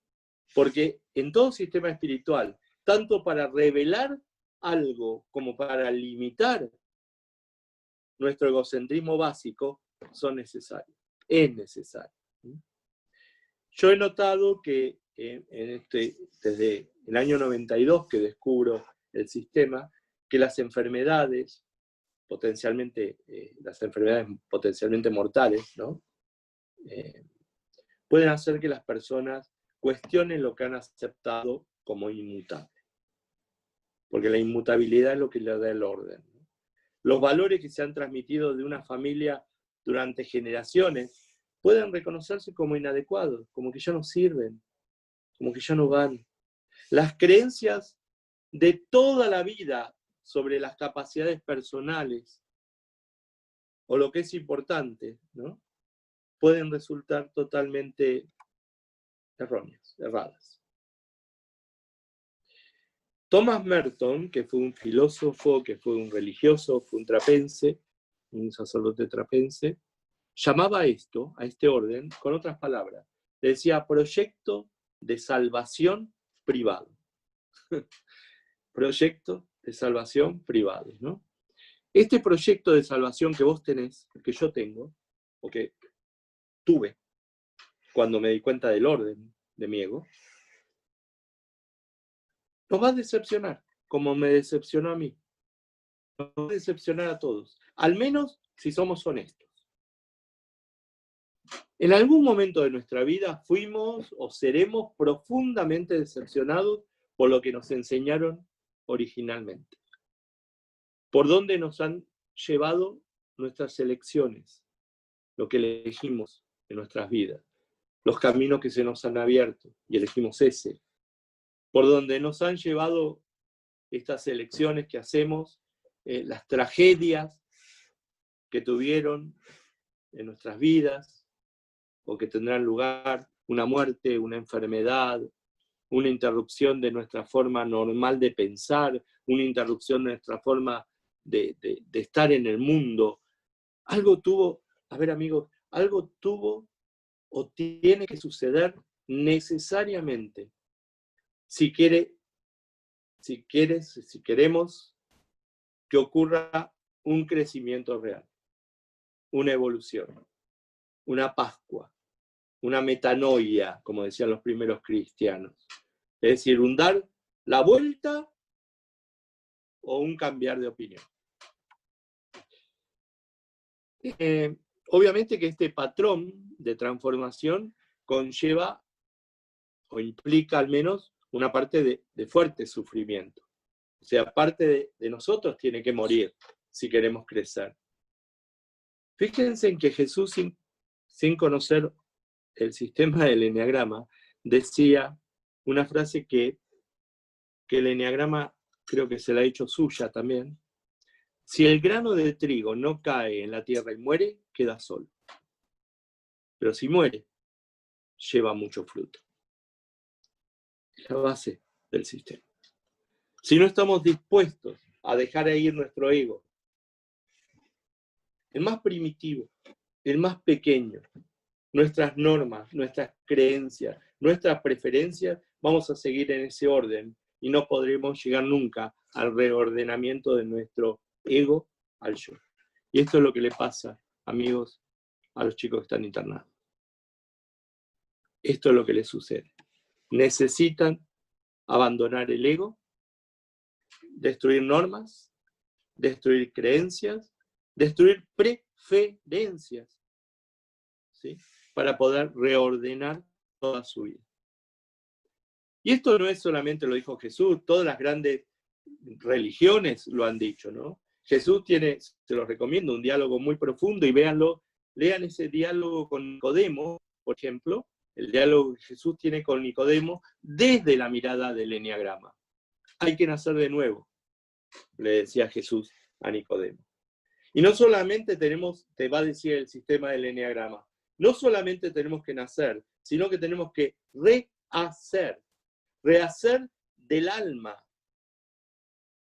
Porque en todo sistema espiritual, tanto para revelar algo como para limitar nuestro egocentrismo básico, son necesarios. Es necesario. Yo he notado que desde el año 92 que descubro el sistema, que las enfermedades potencialmente mortales, ¿no? Pueden hacer que las personas cuestionen lo que han aceptado como inmutable. Porque la inmutabilidad es lo que le da el orden. Los valores que se han transmitido de una familia durante generaciones pueden reconocerse como inadecuados, como que ya no sirven, como que ya no van. Las creencias de toda la vida sobre las capacidades personales o lo que es importante, ¿no? Pueden resultar totalmente erróneas, erradas. Thomas Merton, que fue un filósofo, que fue un religioso, fue un trapense, un sacerdote trapense, llamaba a este orden, con otras palabras. Le decía proyecto de salvación privado. Proyecto de salvación privado, ¿no? Este proyecto de salvación que vos tenés, que yo tengo, o que tuve, cuando me di cuenta del orden de mi ego, nos va a decepcionar, como me decepcionó a mí. Nos va a decepcionar a todos, al menos si somos honestos. En algún momento de nuestra vida fuimos o seremos profundamente decepcionados por lo que nos enseñaron originalmente. Por dónde nos han llevado nuestras elecciones, lo que elegimos en nuestras vidas, los caminos que se nos han abierto y elegimos ese. Por donde nos han llevado estas elecciones que hacemos, las tragedias que tuvieron en nuestras vidas o que tendrán lugar, una muerte, una enfermedad, una interrupción de nuestra forma normal de pensar, una interrupción de nuestra forma de estar en el mundo. Algo tuvo, a ver amigos, algo tuvo o tiene que suceder necesariamente si queremos que ocurra un crecimiento real, una evolución, una pascua, una metanoia, como decían los primeros cristianos. Es decir, dar la vuelta o un cambiar de opinión. Obviamente que este patrón de transformación conlleva o implica al menos una parte de fuerte sufrimiento. O sea, parte de nosotros tiene que morir si queremos crecer. Fíjense en que Jesús, sin conocer el sistema del eneagrama, decía una frase que el eneagrama creo que se la ha hecho suya también. Si el grano de trigo no cae en la tierra y muere, queda solo. Pero si muere, lleva mucho fruto. Es la base del sistema. Si no estamos dispuestos a dejar ir nuestro ego, el más primitivo, el más pequeño, nuestras normas, nuestras creencias, nuestras preferencias, vamos a seguir en ese orden y no podremos llegar nunca al reordenamiento de nuestro ego al yo. Y esto es lo que le pasa, amigos, a los chicos que están internados. Esto es lo que les sucede. Necesitan abandonar el ego, destruir normas, destruir creencias, destruir preferencias, ¿sí? Para poder reordenar toda su vida. Y esto no es solamente lo dijo Jesús, todas las grandes religiones lo han dicho, ¿no? Jesús tiene, se los recomiendo, un diálogo muy profundo y véanlo, lean ese diálogo con Nicodemo, por ejemplo, el diálogo que Jesús tiene con Nicodemo desde la mirada del eneagrama. Hay que nacer de nuevo, le decía Jesús a Nicodemo. Y no solamente tenemos, te va a decir el sistema del eneagrama, no solamente tenemos que nacer, sino que tenemos que rehacer del alma.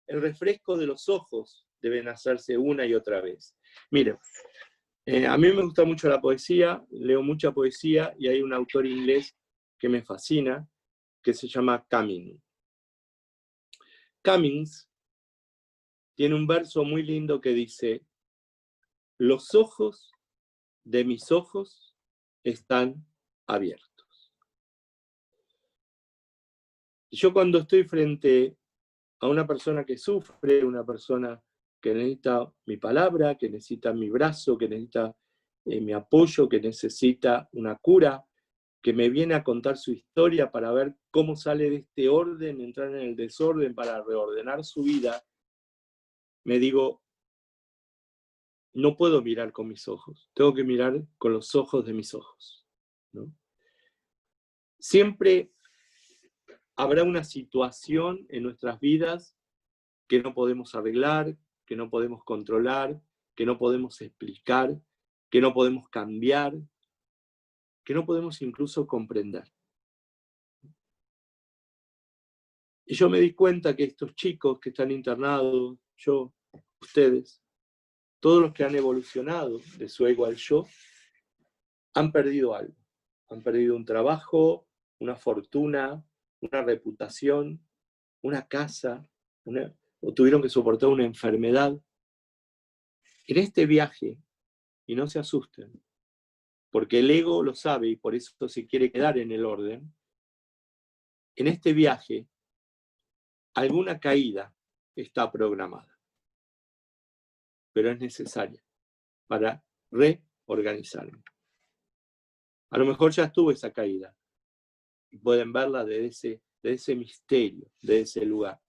El refresco de los ojos debe nacerse una y otra vez. Miren, a mí me gusta mucho la poesía, leo mucha poesía, y hay un autor inglés que me fascina, que se llama Cummings. Cummings tiene un verso muy lindo que dice: los ojos de mis ojos están abiertos. Y yo cuando estoy frente a una persona que sufre, una persona que necesita mi palabra, que necesita mi brazo, que necesita mi apoyo, que necesita una cura, que me viene a contar su historia para ver cómo sale de este orden, entrar en el desorden para reordenar su vida, me digo, no puedo mirar con mis ojos, tengo que mirar con los ojos de mis ojos, ¿no? Siempre habrá una situación en nuestras vidas que no podemos arreglar, que no podemos controlar, que no podemos explicar, que no podemos cambiar, que no podemos incluso comprender. Y yo me di cuenta que estos chicos que están internados, yo, ustedes, todos los que han evolucionado de su ego al yo, han perdido algo. Han perdido un trabajo, una fortuna, una reputación, una casa, o tuvieron que soportar una enfermedad. En este viaje, y no se asusten, porque el ego lo sabe y por eso se quiere quedar en el orden, en este viaje alguna caída está programada, pero es necesaria para reorganizarme. A lo mejor ya estuvo esa caída y pueden verla de ese misterio, de ese lugar.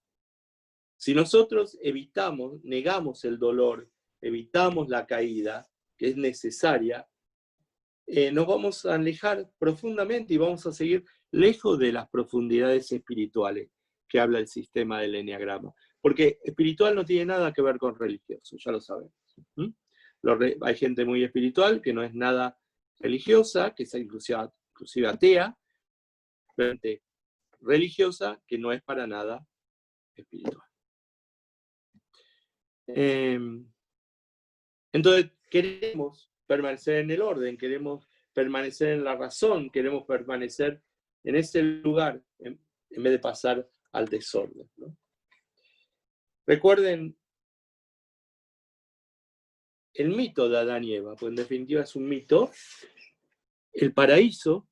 Si nosotros evitamos, negamos el dolor, evitamos la caída, que es necesaria, nos vamos a alejar profundamente y vamos a seguir lejos de las profundidades espirituales que habla el sistema del eneagrama. Porque espiritual no tiene nada que ver con religioso, ya lo sabemos. Hay gente muy espiritual que no es nada religiosa, que es inclusive atea, pero gente religiosa que no es para nada espiritual. Entonces, queremos permanecer en el orden, queremos permanecer en la razón, queremos permanecer en ese lugar en vez de pasar al desorden, ¿no? Recuerden el mito de Adán y Eva, pues en definitiva es un mito. El paraíso,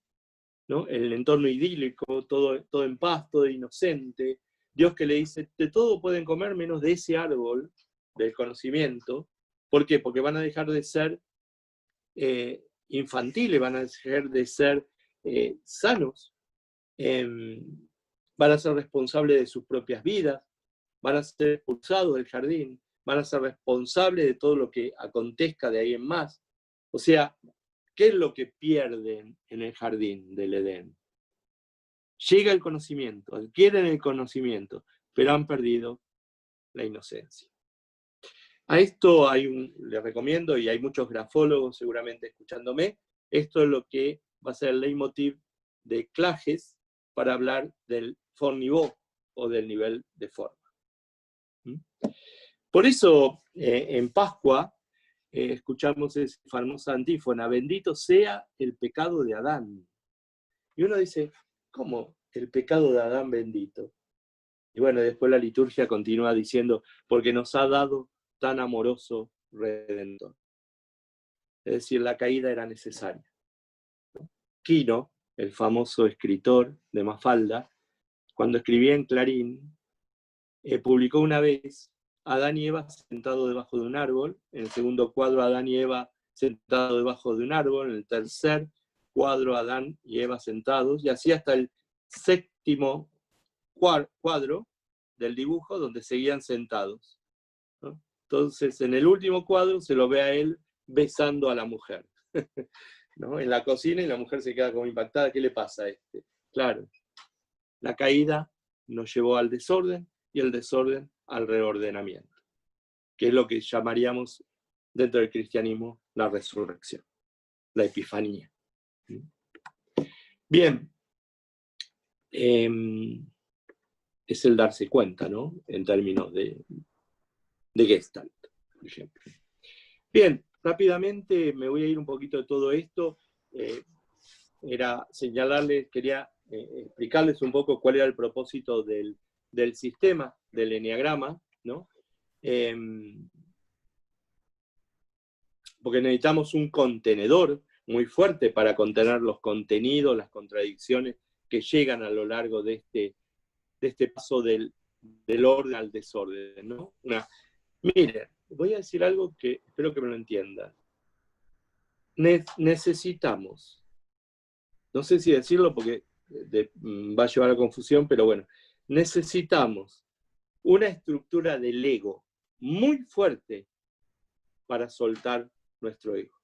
¿no? El entorno idílico, todo en paz, todo inocente, Dios que le dice, de todo pueden comer menos de ese árbol del conocimiento. ¿Por qué? Porque van a dejar de ser infantiles, van a dejar de ser sanos, van a ser responsables de sus propias vidas, van a ser expulsados del jardín, van a ser responsables de todo lo que acontezca de ahí en más. O sea, ¿qué es lo que pierden en el jardín del Edén? Llega el conocimiento, adquieren el conocimiento, pero han perdido la inocencia. A esto les recomiendo, y hay muchos grafólogos seguramente escuchándome, esto es lo que va a ser el leitmotiv de Klages para hablar del fort niveau o del nivel de forma. Por eso, en Pascua, escuchamos esa famosa antífona, bendito sea el pecado de Adán. Y uno dice, ¿cómo el pecado de Adán bendito? Y bueno, después la liturgia continúa diciendo, porque nos ha dado tan amoroso Redentor. Es decir, la caída era necesaria. Quino, el famoso escritor de Mafalda, cuando escribía en Clarín, publicó una vez Adán y Eva sentados debajo de un árbol, en el segundo cuadro Adán y Eva sentados debajo de un árbol, en el tercer cuadro Adán y Eva sentados, y así hasta el séptimo cuadro del dibujo donde seguían sentados, ¿no? Entonces, en el último cuadro se lo ve a él besando a la mujer, ¿no? En la cocina, y la mujer se queda como impactada. ¿Qué le pasa a este? Claro, la caída nos llevó al desorden y el desorden al reordenamiento, que es lo que llamaríamos dentro del cristianismo la resurrección, la epifanía. Bien, es el darse cuenta, ¿no? En términos de Gestalt, por ejemplo. Bien, rápidamente me voy a ir un poquito de todo esto. Era señalarles, quería explicarles un poco cuál era el propósito del sistema, del eneagrama, ¿no? Porque necesitamos un contenedor muy fuerte para contener los contenidos, las contradicciones que llegan a lo largo de este paso del orden al desorden, ¿no? Miren, voy a decir algo que espero que me lo entiendan. Necesitamos, no sé si decirlo porque va a llevar a confusión, pero bueno, necesitamos una estructura del ego muy fuerte para soltar nuestro ego.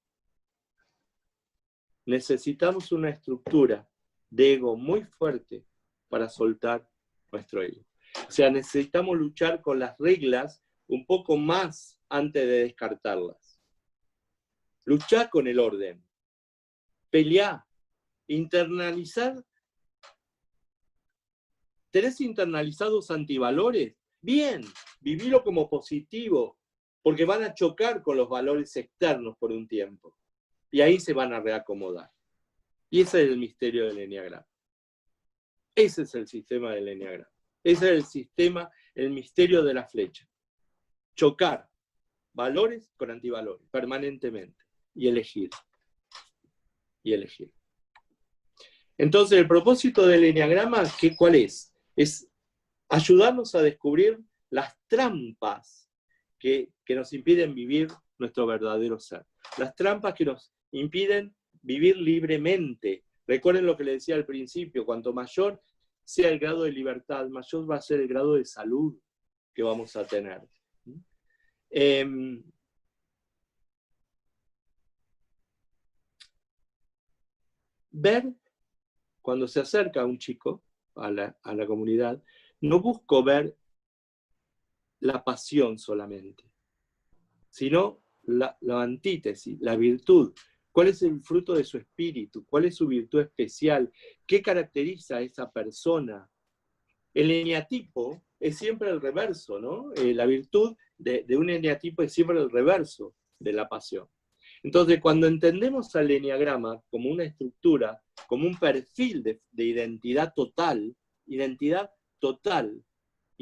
Necesitamos una estructura de ego muy fuerte para soltar nuestro ego. O sea, necesitamos luchar con las reglas un poco más antes de descartarlas. Luchar con el orden. Pelear. Internalizar. ¿Tenés internalizados antivalores? Bien, vivilo como positivo, porque van a chocar con los valores externos por un tiempo. Y ahí se van a reacomodar. Y ese es el misterio del eneagrama. Ese es el sistema del eneagrama. Ese es el sistema, el misterio de la flecha. Chocar valores con antivalores, permanentemente. Y elegir. Y elegir. Entonces, el propósito del eneagrama, ¿cuál es? Es ayudarnos a descubrir las trampas que nos impiden vivir nuestro verdadero ser. Las trampas que nos impiden vivir libremente. Recuerden lo que les decía al principio, cuanto mayor sea el grado de libertad, mayor va a ser el grado de salud que vamos a tener. Ver, cuando se acerca un chico a la comunidad, no busco ver la pasión solamente, sino la antítesis, la virtud. ¿Cuál es el fruto de su espíritu? ¿Cuál es su virtud especial? ¿Qué caracteriza a esa persona? El eneatipo es siempre el reverso, ¿no? La virtud de un eneatipo es siempre el reverso de la pasión. Entonces, cuando entendemos al eneagrama como una estructura, como un perfil de identidad total, y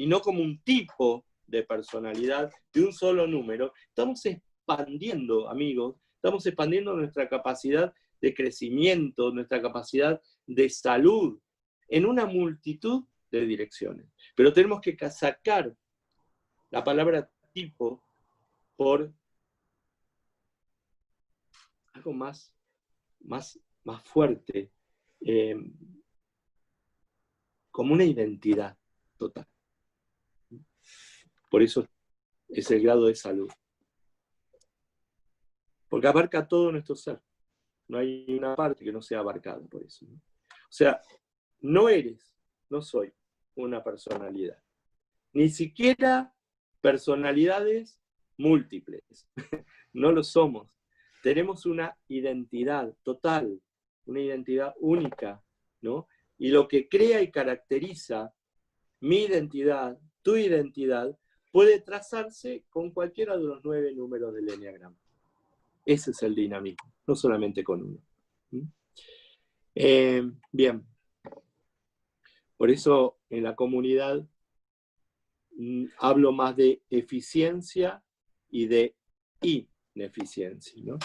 no como un tipo de personalidad de un solo número, estamos expandiendo, amigos, estamos expandiendo nuestra capacidad de crecimiento, nuestra capacidad de salud, en una multitud de direcciones. Pero tenemos que sacar la palabra tipo por algo más fuerte, como una identidad total. Por eso es el grado de salud. Porque abarca todo nuestro ser. No hay una parte que no sea abarcada por eso, ¿no? O sea, no soy una personalidad. Ni siquiera personalidades múltiples. No lo somos. Tenemos una identidad total, una identidad única, ¿no? Y lo que crea y caracteriza mi identidad, tu identidad, puede trazarse con cualquiera de los 9 números del eneagrama. Ese es el dinamismo, no solamente con uno. Bien. Por eso en la comunidad hablo más de eficiencia y de ineficiencia, ¿no?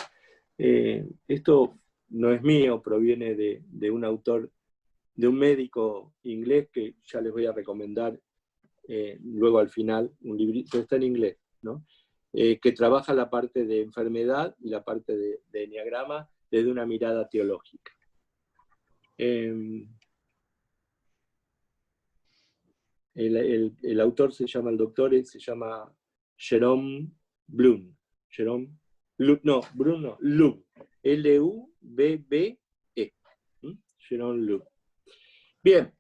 Esto no es mío, proviene de un autor, de un médico inglés que ya les voy a recomendar luego al final, un librito, está en inglés, ¿no? Que trabaja la parte de enfermedad y la parte de eneagrama desde una mirada teológica. El autor se llama, el doctor se llama Jerome Blum. Lub. L-U-B-B-E. Jerome Lub. Bien.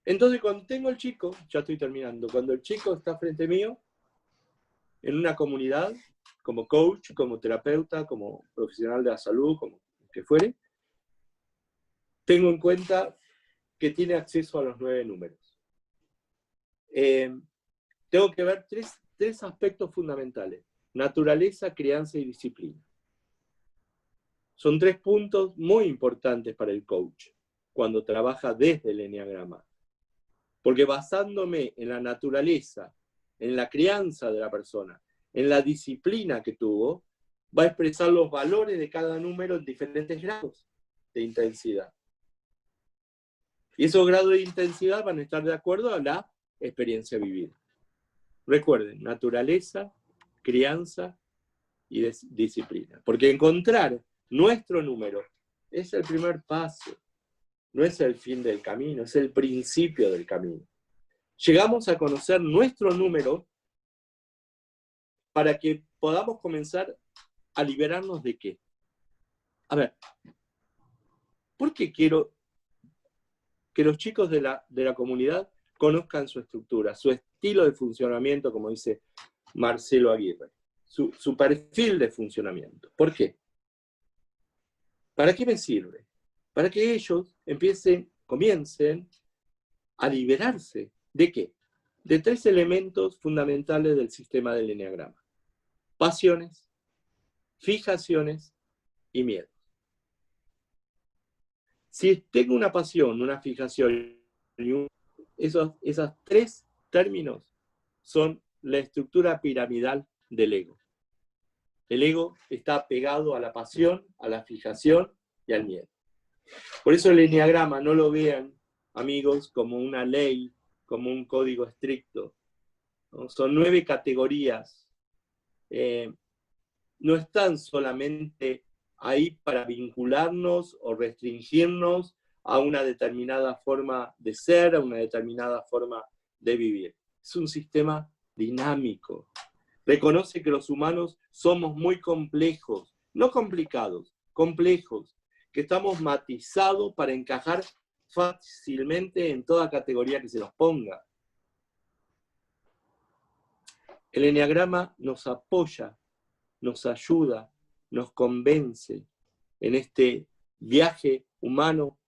Entonces, cuando tengo el chico, ya estoy terminando, cuando el chico está frente mío, en una comunidad, como coach, como terapeuta, como profesional de la salud, como que fuere, tengo en cuenta que tiene acceso a los 9 números. Tengo que ver tres aspectos fundamentales: naturaleza, crianza y disciplina. Son 3 puntos muy importantes para el coach cuando trabaja desde el eneagrama. Porque basándome en la naturaleza, en la crianza de la persona, en la disciplina que tuvo, va a expresar los valores de cada número en diferentes grados de intensidad. Y esos grados de intensidad van a estar de acuerdo a la experiencia vivida. Recuerden, naturaleza, crianza y disciplina. Porque encontrar nuestro número es el primer paso. No es el fin del camino, es el principio del camino. Llegamos a conocer nuestro número para que podamos comenzar a liberarnos de qué. A ver, ¿por qué quiero que los chicos de la comunidad conozcan su estructura, su estilo de funcionamiento, como dice Marcelo Aguirre, su perfil de funcionamiento? ¿Por qué? ¿Para qué me sirve? Para que ellos comiencen a liberarse. ¿De qué? De 3 elementos fundamentales del sistema del eneagrama: pasiones, fijaciones y miedos. Si tengo una pasión, una fijación, esos 3 términos son la estructura piramidal del ego. El ego está pegado a la pasión, a la fijación y al miedo. Por eso el eneagrama no lo vean, amigos, como una ley, como un código estricto, ¿no? Son 9 categorías. No están solamente ahí para vincularnos o restringirnos a una determinada forma de ser, a una determinada forma de vivir. Es un sistema dinámico. Reconoce que los humanos somos muy complejos, no complicados, complejos, que estamos matizados para encajar fácilmente en toda categoría que se nos ponga. El eneagrama nos apoya, nos ayuda, nos convence en este viaje humano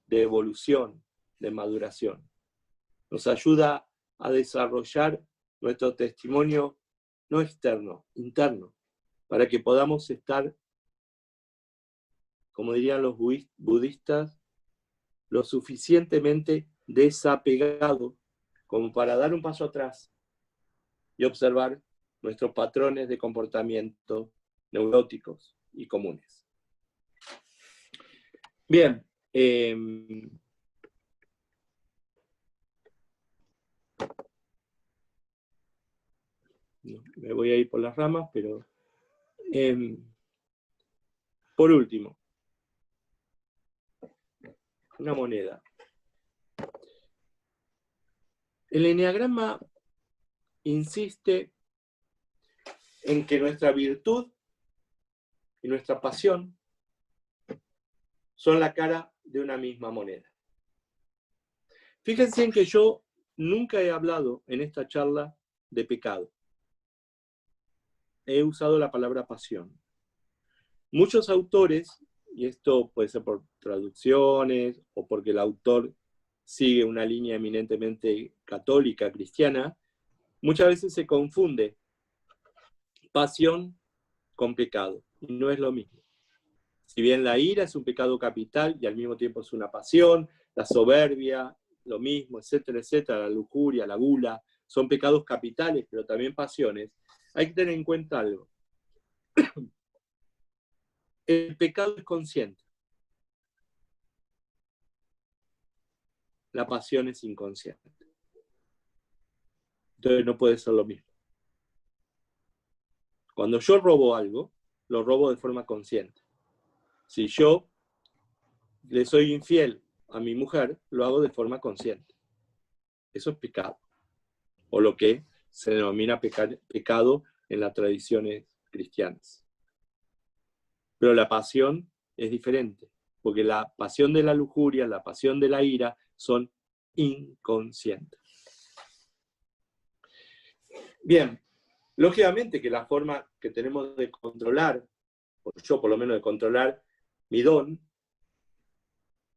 de evolución, de maduración. Nos ayuda a desarrollar nuestro testimonio no externo, interno, para que podamos estar, como dirían los budistas, lo suficientemente desapegados como para dar un paso atrás y observar nuestros patrones de comportamiento neuróticos y comunes. Bien, Me voy a ir por las ramas, pero por último, una moneda. El eneagrama insiste en que nuestra virtud y nuestra pasión son la cara de una misma moneda. Fíjense en que yo nunca he hablado en esta charla de pecado. He usado la palabra pasión. Muchos autores, y esto puede ser por traducciones o porque el autor sigue una línea eminentemente católica, cristiana, muchas veces se confunde pasión con pecado, y no es lo mismo. Si bien la ira es un pecado capital y al mismo tiempo es una pasión, la soberbia, lo mismo, etcétera, etcétera, la lujuria, la gula, son pecados capitales, pero también pasiones, hay que tener en cuenta algo. El pecado es consciente. La pasión es inconsciente. Entonces no puede ser lo mismo. Cuando yo robo algo, lo robo de forma consciente. Si yo le soy infiel a mi mujer, lo hago de forma consciente. Eso es pecado. O lo que se denomina pecado en las tradiciones cristianas. Pero la pasión es diferente, porque la pasión de la lujuria, la pasión de la ira son inconscientes. Bien, lógicamente que la forma que tenemos de controlar, o yo por lo menos de controlar mi don,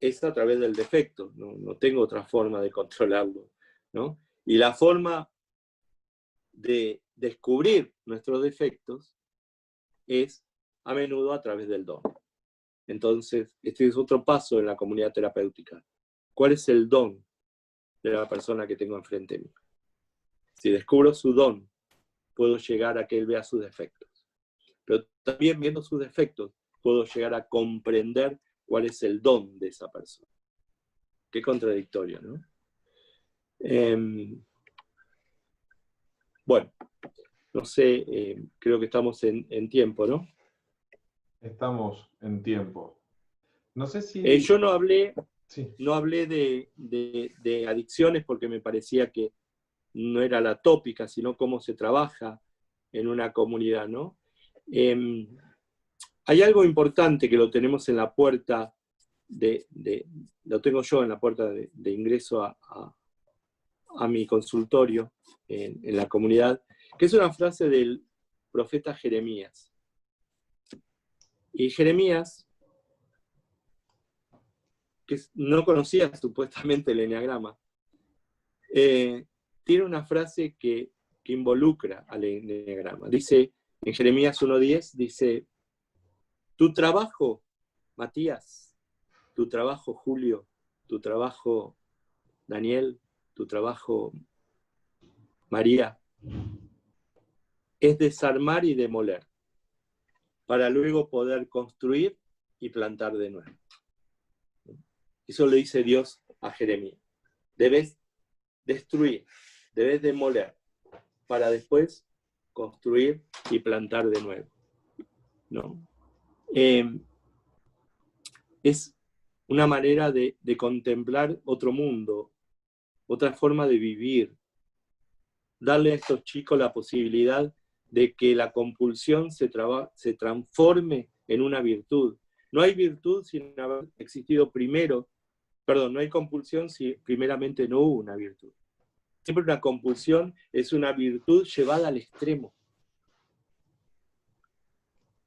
es a través del defecto, no tengo otra forma de controlarlo, ¿no? Y la forma de descubrir nuestros defectos es a menudo a través del don. Entonces, este es otro paso en la comunidad terapéutica. ¿Cuál es el don de la persona que tengo enfrente mío? Si descubro su don, puedo llegar a que él vea sus defectos. Pero también viendo sus defectos, puedo llegar a comprender cuál es el don de esa persona. Qué contradictorio, ¿no? Bueno, no sé, creo que estamos en tiempo, ¿no? Estamos en tiempo. No sé si... Yo no hablé, sí. no hablé de adicciones porque me parecía que no era la tópica, sino cómo se trabaja en una comunidad, ¿no? Hay algo importante que lo tenemos en la puerta lo tengo yo en la puerta de ingreso a mi consultorio en la comunidad, que es una frase del profeta Jeremías. Y Jeremías, que no conocía supuestamente el eneagrama, tiene una frase que involucra al eneagrama. Dice, en Jeremías 1:10, dice, tu trabajo, Matías, tu trabajo, Julio, tu trabajo, Daniel, tu trabajo, María, es desarmar y demoler, para luego poder construir y plantar de nuevo. Eso le dice Dios a Jeremías. Debes destruir, debes demoler, para después construir y plantar de nuevo, ¿no? Es una manera de contemplar otro mundo, otra forma de vivir, darle a estos chicos la posibilidad de que la compulsión se transforme en una virtud. No hay virtud sin haber existido primero, perdón, no hay compulsión si primeramente no hubo una virtud. Siempre una compulsión es una virtud llevada al extremo.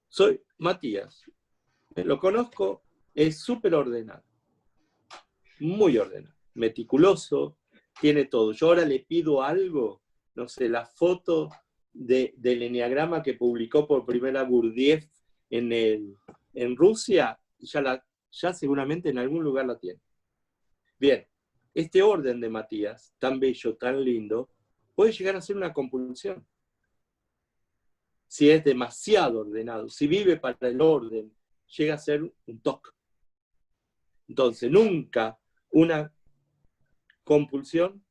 Soy Matías, lo conozco, es súper ordenado, muy ordenado, meticuloso, tiene todo. Yo ahora le pido algo, no sé, la foto del eneagrama que publicó por primera Gurdjieff en Rusia, ya seguramente en algún lugar la tiene. Bien, este orden de Matías, tan bello, tan lindo, puede llegar a ser una compulsión. Si es demasiado ordenado, si vive para el orden, llega a ser un toque. Entonces, nunca una compulsión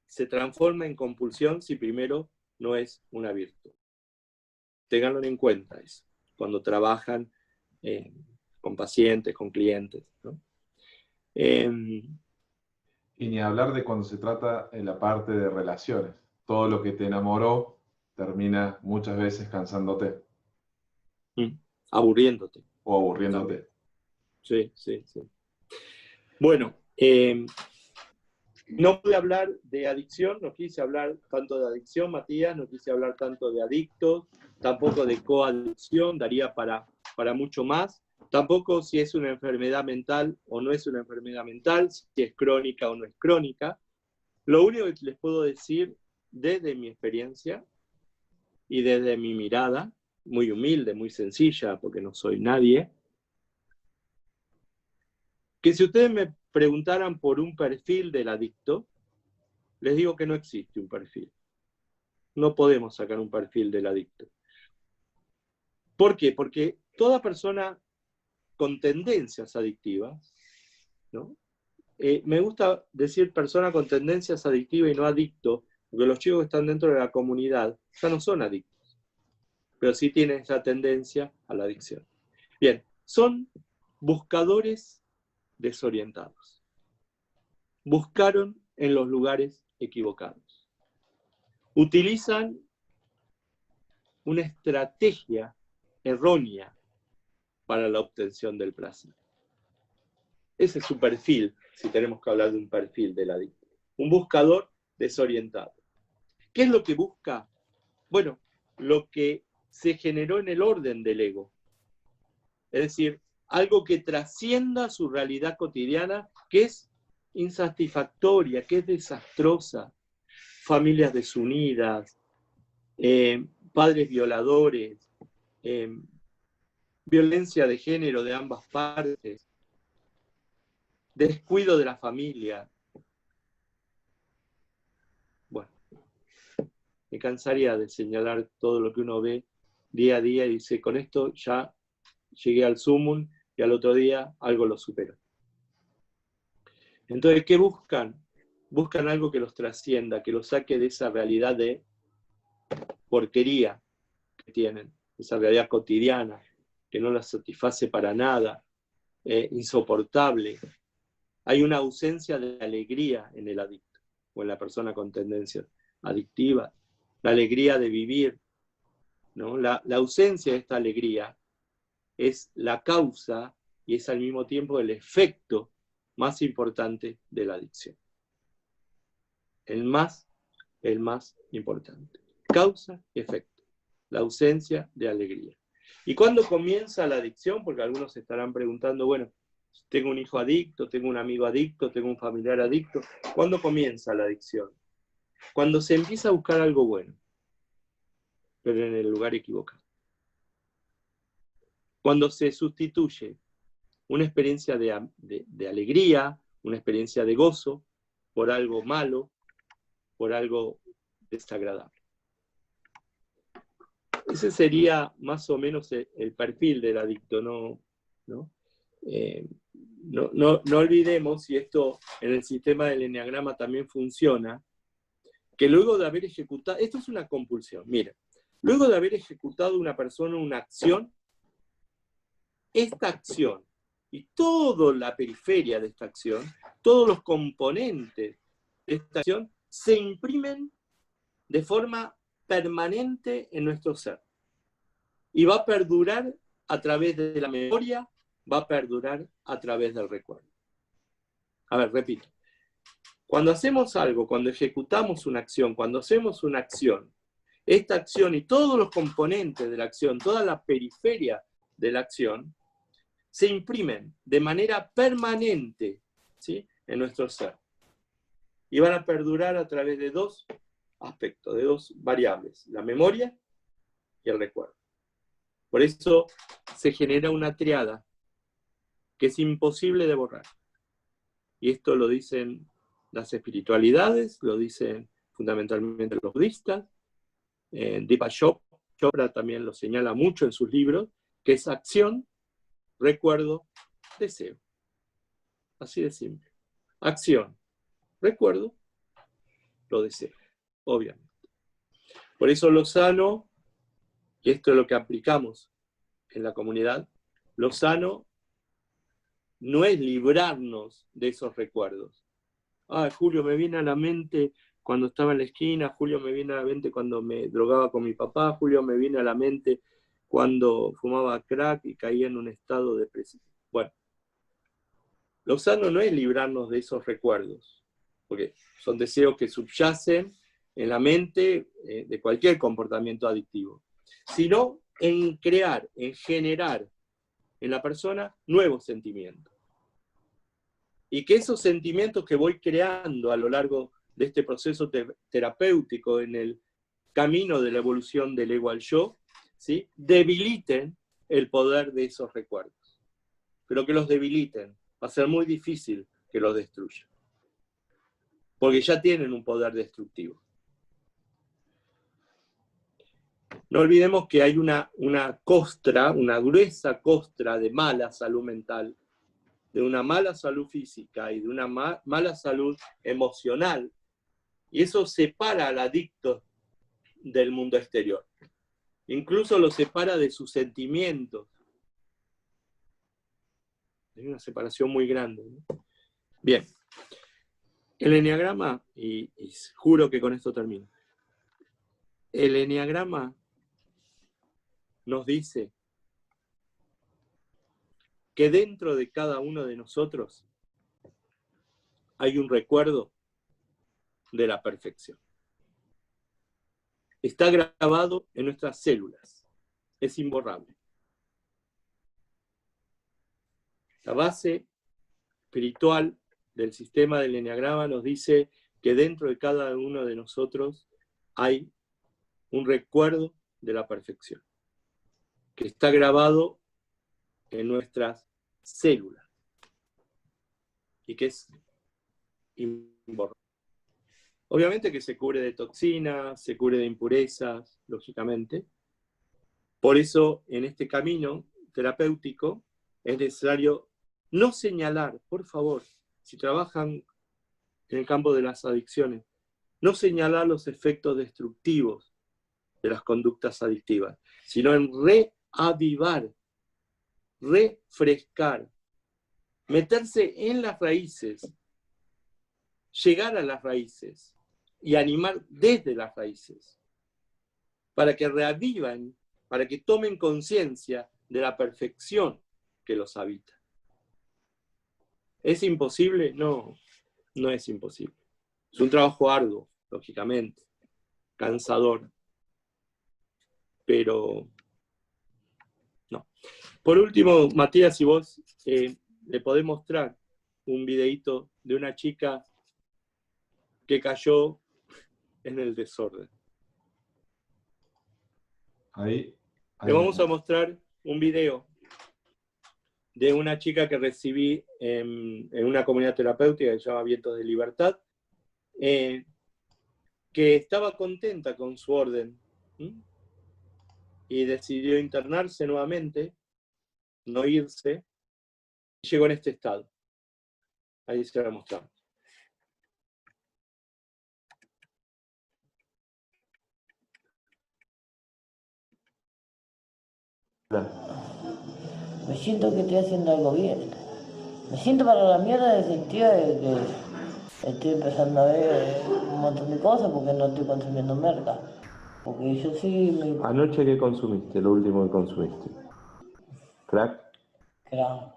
se transforma en compulsión si primero no es una virtud. Ténganlo en cuenta eso, cuando trabajan con pacientes, con clientes, ¿no? Y ni hablar de cuando se trata en la parte de relaciones. Todo lo que te enamoró termina muchas veces cansándote. Aburriéndote. O aburriéndote. Sí, sí, sí. Bueno, no pude hablar de adicción, no quise hablar tanto de adicción, Matías, no quise hablar tanto de adictos, tampoco de coadicción, daría para mucho más. Tampoco si es una enfermedad mental o no es una enfermedad mental, si es crónica o no es crónica. Lo único que les puedo decir desde mi experiencia y desde mi mirada, muy humilde, muy sencilla, porque no soy nadie, que si ustedes me preguntaran por un perfil del adicto, les digo que no existe un perfil. No podemos sacar un perfil del adicto. ¿Por qué? Porque toda persona con tendencias adictivas, ¿no? Me gusta decir persona con tendencias adictivas y no adicto, porque los chicos que están dentro de la comunidad ya no son adictos, pero sí tienen esa tendencia a la adicción. Bien, son buscadores desorientados. Buscaron en los lugares equivocados. Utilizan una estrategia errónea para la obtención del placer. Ese es su perfil, si tenemos que hablar de un perfil del adicto. Un buscador desorientado. ¿Qué es lo que busca? Bueno, lo que se generó en el orden del ego. Es decir, algo que trascienda su realidad cotidiana, que es insatisfactoria, que es desastrosa. Familias desunidas, padres violadores, violencia de género de ambas partes, descuido de la familia. Bueno, me cansaría de señalar todo lo que uno ve día a día y dice, con esto ya llegué al sumum y al otro día algo lo supero. Entonces, ¿qué buscan? Buscan algo que los trascienda, que los saque de esa realidad de porquería que tienen, esa realidad cotidiana, que no las satisface para nada, insoportable. Hay una ausencia de alegría en el adicto o en la persona con tendencia adictiva, la alegría de vivir, ¿no? La ausencia de esta alegría es la causa y es al mismo tiempo el efecto más importante de la adicción. El más importante. Causa y efecto. La ausencia de alegría. ¿Y cuándo comienza la adicción? Porque algunos se estarán preguntando, bueno, tengo un hijo adicto, tengo un amigo adicto, tengo un familiar adicto. ¿Cuándo comienza la adicción? Cuando se empieza a buscar algo bueno, pero en el lugar equivocado. Cuando se sustituye una experiencia de alegría, una experiencia de gozo, por algo malo, por algo desagradable. Ese sería más o menos el perfil del adicto, ¿no? No olvidemos, y esto en el sistema del eneagrama también funciona, que luego de haber ejecutado, esto es una compulsión, mira, luego de haber ejecutado una persona una acción, esta acción y toda la periferia de esta acción, todos los componentes de esta acción, se imprimen de forma permanente en nuestro ser. Y va a perdurar a través de la memoria, va a perdurar a través del recuerdo. A ver, repito. Cuando hacemos algo, cuando ejecutamos una acción, cuando hacemos una acción, esta acción y todos los componentes de la acción, toda la periferia de la acción, se imprimen de manera permanente, ¿sí?, en nuestro ser. Y van a perdurar a través de dos aspectos, de dos variables, la memoria y el recuerdo. Por eso se genera una triada que es imposible de borrar. Y esto lo dicen las espiritualidades, lo dicen fundamentalmente los budistas. Deepak Chopra también lo señala mucho en sus libros, que es acción, recuerdo, deseo. Así de simple. Acción. Recuerdo, lo deseo, obviamente. Por eso lo sano, y esto es lo que aplicamos en la comunidad, lo sano no es librarnos de esos recuerdos. Julio, me viene a la mente cuando estaba en la esquina, Julio me viene a la mente cuando me drogaba con mi papá, Julio me viene a la mente cuando fumaba crack y caía en un estado depresivo. Bueno, lo sano no es librarnos de esos recuerdos, porque son deseos que subyacen en la mente de cualquier comportamiento adictivo, sino en crear, en generar en la persona nuevos sentimientos. Y que esos sentimientos que voy creando a lo largo de este proceso terapéutico en el camino de la evolución del ego al yo, ¿sí?, debiliten el poder de esos recuerdos. Pero que los debiliten, va a ser muy difícil que los destruyan. Porque ya tienen un poder destructivo. No olvidemos que hay una costra, una gruesa costra de mala salud mental, de una mala salud física y de una mala salud emocional, y eso separa al adicto del mundo exterior. Incluso lo separa de sus sentimientos. Hay una separación muy grande, ¿no? Bien. El eneagrama, y juro que con esto termino, el eneagrama nos dice que dentro de cada uno de nosotros hay un recuerdo de la perfección. Está grabado en nuestras células. Es imborrable. La base espiritual del sistema del eneagrama nos dice que dentro de cada uno de nosotros hay un recuerdo de la perfección, que está grabado en nuestras células y que es imborrable. Obviamente que se cubre de toxinas, se cubre de impurezas, lógicamente. Por eso, en este camino terapéutico, es necesario no señalar, por favor, si trabajan en el campo de las adicciones, no señalar los efectos destructivos de las conductas adictivas, sino en reavivar, refrescar, meterse en las raíces, llegar a las raíces y animar desde las raíces, para que reavivan, para que tomen conciencia de la perfección que los habita. ¿Es imposible? No, no es imposible. Es un trabajo arduo, lógicamente, cansador, pero no. Por último, Matías, si vos le podés mostrar un videíto de una chica que cayó en el desorden. Ahí. Le vamos a mostrar un video de una chica que recibí en una comunidad terapéutica que se llama Vientos de Libertad, que estaba contenta con su orden y decidió internarse nuevamente, no irse, y llegó en este estado. Ahí se lo mostramos. Me siento que estoy haciendo algo bien. Me siento para la mierda en el sentido de que estoy empezando a ver un montón de cosas porque no estoy consumiendo merca. Porque yo sí me... ¿Anoche qué consumiste? Lo último que consumiste. ¿Crack? Claro,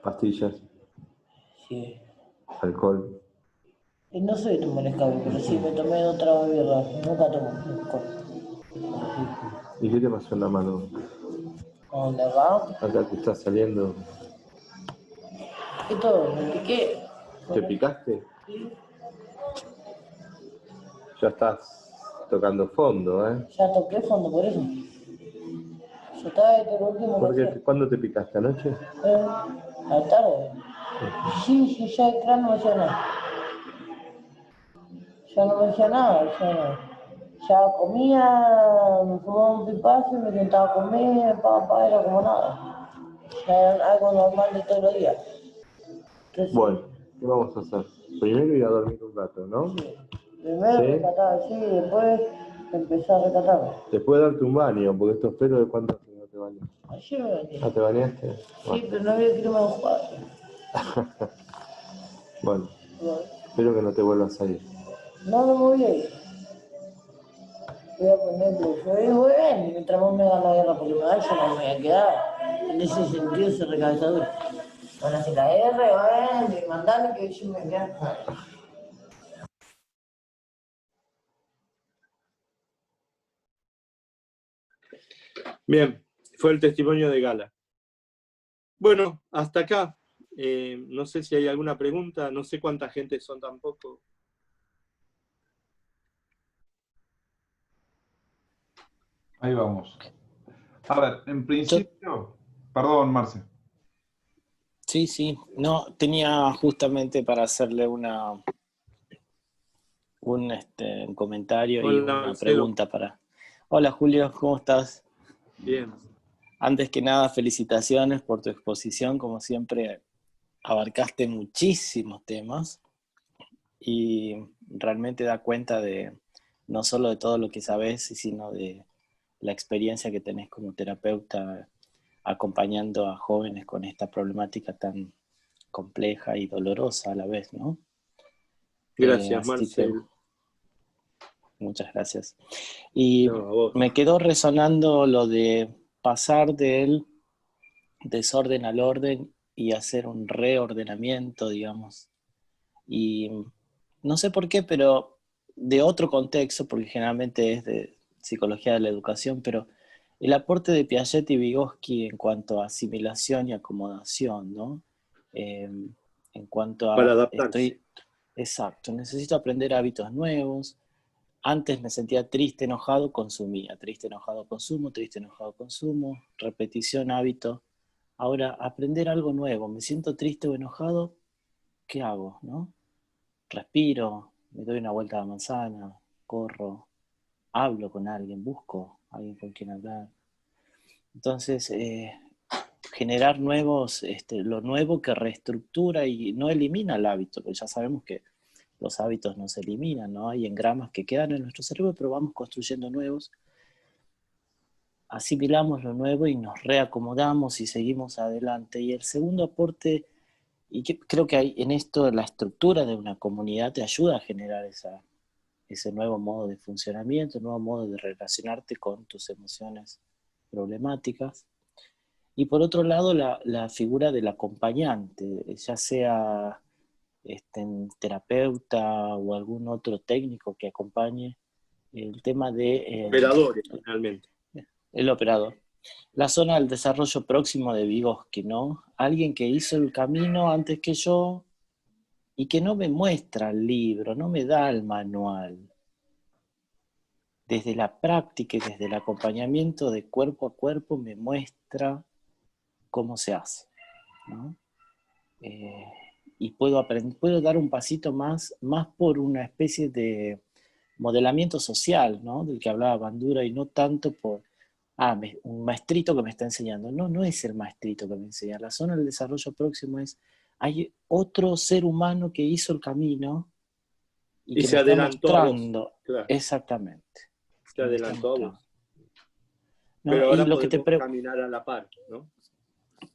¿Pastillas? sí. ¿Alcohol? Y no soy de tomar escabio, pero sí me tomé 2 tragos de birra. Nunca tomo alcohol. ¿Y qué te pasó en la mano? ¿A dónde va? Acá te está saliendo. Esto me piqué. ¿Te picaste? Sí. Ya estás tocando fondo, ¿eh? Ya toqué fondo por eso. Yo estaba desde el último ¿Por qué? café. ¿Cuándo te picaste? ¿Anoche? A la tarde. Sí, ya el cráneo no me hacía nada. Ya no me decía nada, ya comía, me fumaba un pipazo y me sentaba a comer, papá, era como nada. Ya era algo normal de todos los días. Sí. Bueno, ¿qué vamos a hacer? Primero ir a dormir un rato, ¿no? Sí. Primero ¿Sí? recatar, sí, después empezar a recatar. Después darte un baño, porque estos pelos de cuánto hace que no te bañas. Ayer me bañé. ¿Ah, te bañaste? Sí, pero no había clima mojado. Bueno, Bueno, espero que no te vuelvas a ir. no, no me voy a ir. Voy a ponerlo. Yo digo, bien, mientras vos me hagas la guerra porque me vaya, no me voy a quedar. En ese sentido, ese recabezador. Van a hacer la guerra, bueno, y mandarme que yo me quedo. Bien, fue el testimonio de Gala. Bueno, hasta acá. No sé si hay alguna pregunta, no sé cuánta gente son tampoco. Ahí vamos. A ver, en Yo, principio, perdón, Marce. sí, no, tenía justamente para hacerle un comentario y Hola, una Alcedo. pregunta para... Hola Julio, ¿cómo estás? Bien. Antes que nada, felicitaciones por tu exposición, como siempre abarcaste muchísimos temas y realmente da cuenta de no solo de todo lo que sabes, sino de la experiencia que tenés como terapeuta acompañando a jóvenes con esta problemática tan compleja y dolorosa a la vez, ¿no? Gracias, Así que Marcel. muchas gracias. Y No, a vos. me quedó resonando lo de pasar del desorden al orden y hacer un reordenamiento, digamos. Y no sé por qué, pero de otro contexto, porque generalmente es de psicología de la educación, pero el aporte de Piaget y Vygotsky en cuanto a asimilación y acomodación, ¿no? Eh, en cuanto Para a, adaptarse. exacto, necesito aprender hábitos nuevos. Antes me sentía triste, enojado, consumía. Triste, enojado, consumo. Triste, enojado, consumo. Repetición, hábito. Ahora, aprender algo nuevo. Me siento triste o enojado, ¿qué hago? ¿No? Respiro, me doy una vuelta a la manzana, corro, hablo con alguien, busco a alguien con quien hablar. Entonces, generar nuevos, lo nuevo que reestructura y no elimina el hábito, porque ya sabemos que los hábitos no se eliminan, ¿no? Hay engramas que quedan en nuestro cerebro, pero vamos construyendo nuevos, asimilamos lo nuevo y nos reacomodamos y seguimos adelante. Y el segundo aporte, y que creo que hay en esto la estructura de una comunidad te ayuda a generar ese nuevo modo de funcionamiento, nuevo modo de relacionarte con tus emociones problemáticas. Y por otro lado, la figura del acompañante, ya sea terapeuta o algún otro técnico que acompañe el tema de Operadores, finalmente. el operador. La zona del desarrollo próximo de Vygotsky, ¿no? Alguien que hizo el camino antes que yo y que no me muestra el libro, no me da el manual. Desde la práctica y desde el acompañamiento de cuerpo a cuerpo me muestra cómo se hace, ¿no? Y puedo dar un pasito más por una especie de modelamiento social, ¿no? Del que hablaba Bandura, y no tanto por, un maestrito que me está enseñando. No, no es el maestrito que me enseña. La zona del desarrollo próximo es, hay otro ser humano que hizo el camino y Y que me se está adelantó a vos. mostrando Claro, exactamente. se Me está adelantó a mostrando. vos. ¿No? Pero Y ahora lo que te podemos caminar a la par, ¿no?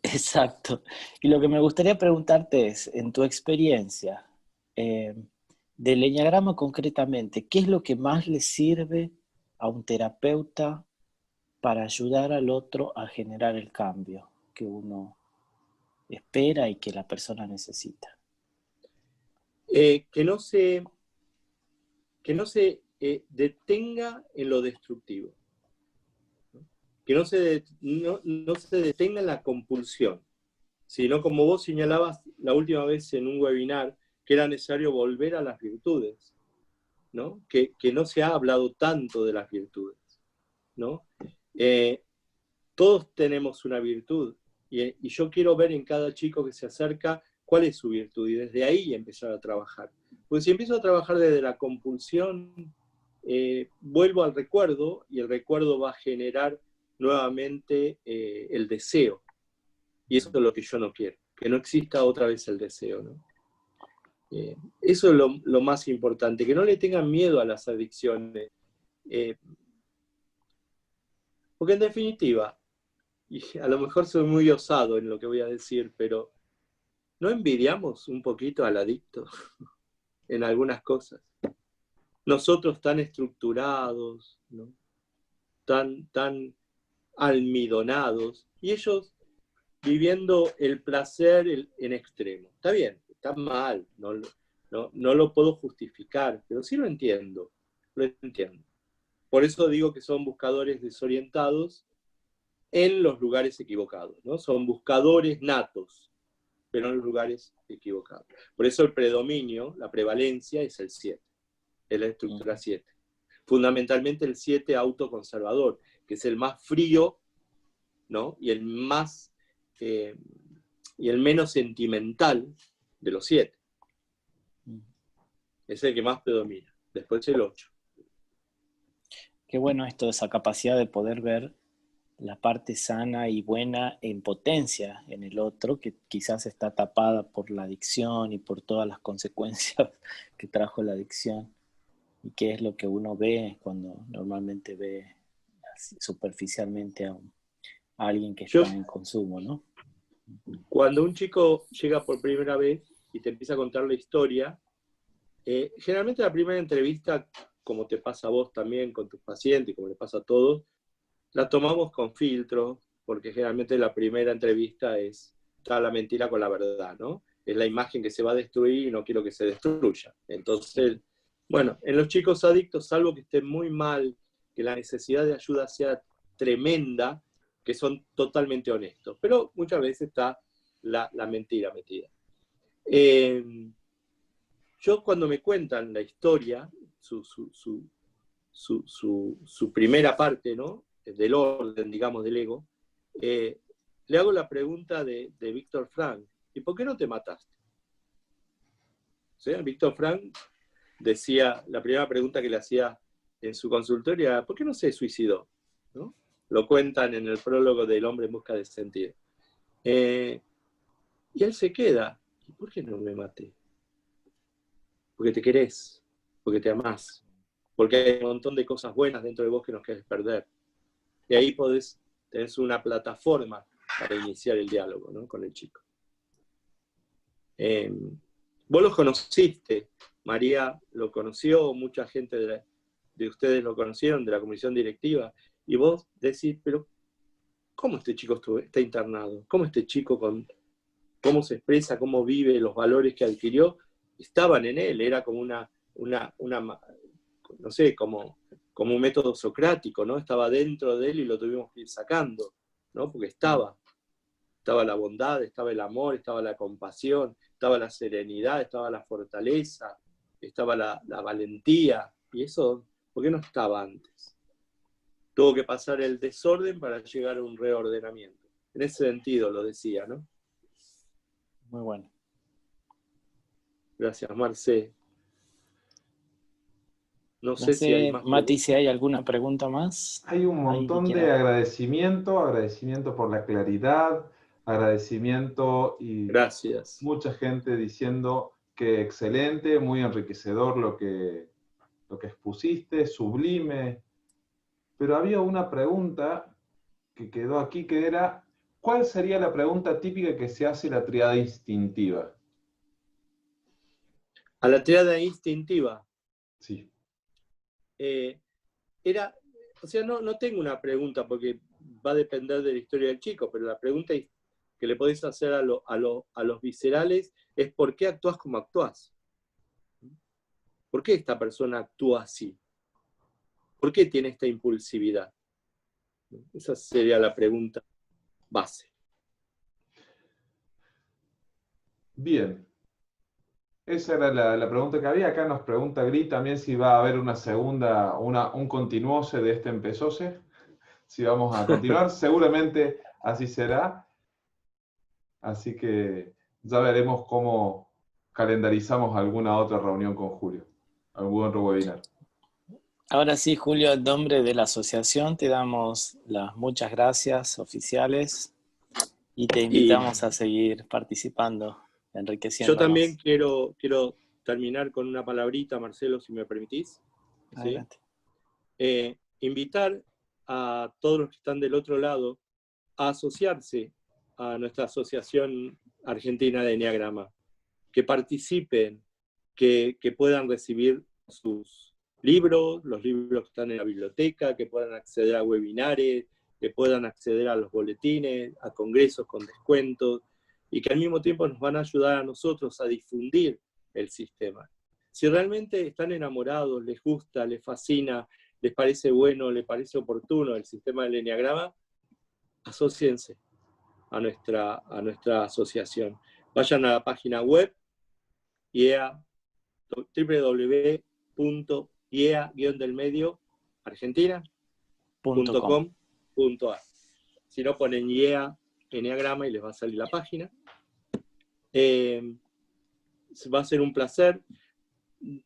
Exacto. Y lo que me gustaría preguntarte es, en tu experiencia, eh, del eñagrama concretamente, ¿qué es lo que más le sirve a un terapeuta para ayudar al otro a generar el cambio que uno espera y que la persona necesita? Que no se detenga en lo destructivo. ¿No? Que no se detenga en la compulsión, sino como vos señalabas la última vez en un webinar, que era necesario volver a las virtudes, ¿no? Que no se ha hablado tanto de las virtudes, ¿no? Todos tenemos una virtud y yo quiero ver en cada chico que se acerca cuál es su virtud y desde ahí empezar a trabajar. Pues si empiezo a trabajar desde la compulsión, vuelvo al recuerdo y el recuerdo va a generar nuevamente el deseo. Y eso es lo que yo no quiero. que no exista otra vez el deseo, ¿no? Eso es lo más importante, que no le tengan miedo a las adicciones. Porque en definitiva, y a lo mejor soy muy osado en lo que voy a decir, pero ¿no envidiamos un poquito al adicto en algunas cosas? Nosotros tan estructurados, ¿no? tan almidonados, y ellos viviendo el placer en extremo. Está bien, está mal, no lo puedo justificar, pero sí lo entiendo. Por eso digo que son buscadores desorientados en los lugares equivocados, ¿no? Son buscadores natos, pero en los lugares equivocados. Por eso el predominio, la prevalencia es el 7, es la estructura 7. Fundamentalmente el 7 autoconservador, que es el más frío, ¿no? Y el menos sentimental de los 7. Es el que más predomina. Después el 8. Qué bueno esto, esa capacidad de poder ver la parte sana y buena en potencia en el otro, que quizás está tapada por la adicción y por todas las consecuencias que trajo la adicción, y qué es lo que uno ve cuando normalmente ve así, superficialmente a alguien que está en consumo, ¿no? Cuando un chico llega por primera vez y te empieza a contar la historia, generalmente la primera entrevista, como te pasa a vos también con tus pacientes y como le pasa a todos, la tomamos con filtro, porque generalmente la primera entrevista está la mentira con la verdad, ¿no? Es la imagen que se va a destruir y no quiero que se destruya. Entonces, bueno, en los chicos adictos, salvo que estén muy mal, que la necesidad de ayuda sea tremenda, que son totalmente honestos. Pero muchas veces está la mentira metida. Yo cuando me cuentan la historia, su primera parte, ¿no? Del orden, digamos, del ego, le hago la pregunta de Víctor Frank: ¿y por qué no te mataste? ¿Sí? Víctor Frank decía, la primera pregunta que le hacía en su consultorio era: ¿por qué no se suicidó? ¿No? Lo cuentan en el prólogo del Hombre en busca de sentido. Y él se queda: ¿y por qué no me maté? Porque te querés, porque te amás, porque hay un montón de cosas buenas dentro de vos que no querés perder. Y ahí tenés una plataforma para iniciar el diálogo, ¿no? Con el chico. Vos los conociste, María lo conoció, mucha gente de ustedes lo conocieron, de la comisión directiva, y vos decís, pero ¿cómo este chico está internado? ¿Cómo este chico, cómo se expresa, cómo vive, los valores que adquirió, estaban en él? Era como no sé, como un método socrático, ¿no? Estaba dentro de él y lo tuvimos que ir sacando, ¿no? Porque estaba la bondad, estaba el amor, estaba la compasión, estaba la serenidad, estaba la fortaleza, estaba la valentía. Y eso, ¿por qué no estaba antes? Tuvo que pasar el desorden para llegar a un reordenamiento. En ese sentido lo decía, ¿no? Muy bueno. Gracias, Marce. No sé si hay más, Mati, si hay alguna pregunta más. Hay un montón de agradecimiento por la claridad, agradecimiento y gracias. Mucha gente diciendo que excelente, muy enriquecedor lo que expusiste, sublime. Pero había una pregunta que quedó aquí que era: ¿cuál sería la pregunta típica que se hace la tríada instintiva? A la tríada instintiva. Sí. No tengo una pregunta porque va a depender de la historia del chico, pero la pregunta que le podéis hacer a los viscerales es: ¿por qué actúas como actúas? ¿Por qué esta persona actúa así? ¿Por qué tiene esta impulsividad? Esa sería la pregunta base. Bien. Esa era la pregunta que había. Acá nos pregunta Gris también si va a haber una segunda, un continuose de este empezóse. Si vamos a continuar, seguramente así será. Así que ya veremos cómo calendarizamos alguna otra reunión con Julio, algún otro webinar. Ahora sí, Julio, en nombre de la asociación te damos las muchas gracias oficiales Y te invitamos a seguir participando, enriqueciéndonos. Yo también quiero terminar con una palabrita, Marcelo, si me permitís. ¿Sí? Adelante. Invitar a todos los que están del otro lado a asociarse a nuestra Asociación Argentina de Enneagrama, que participen, que puedan recibir sus libros, los libros que están en la biblioteca, que puedan acceder a webinares, que puedan acceder a los boletines, a congresos con descuentos, y que al mismo tiempo nos van a ayudar a nosotros a difundir el sistema. Si realmente están enamorados, les gusta, les fascina, les parece bueno, les parece oportuno el sistema del Enneagrama, asóciense a nuestra asociación. Vayan a la página web www.iea-argentina.com.ar. Si no, ponen IEA Enneagrama y les va a salir la página. Va a ser un placer.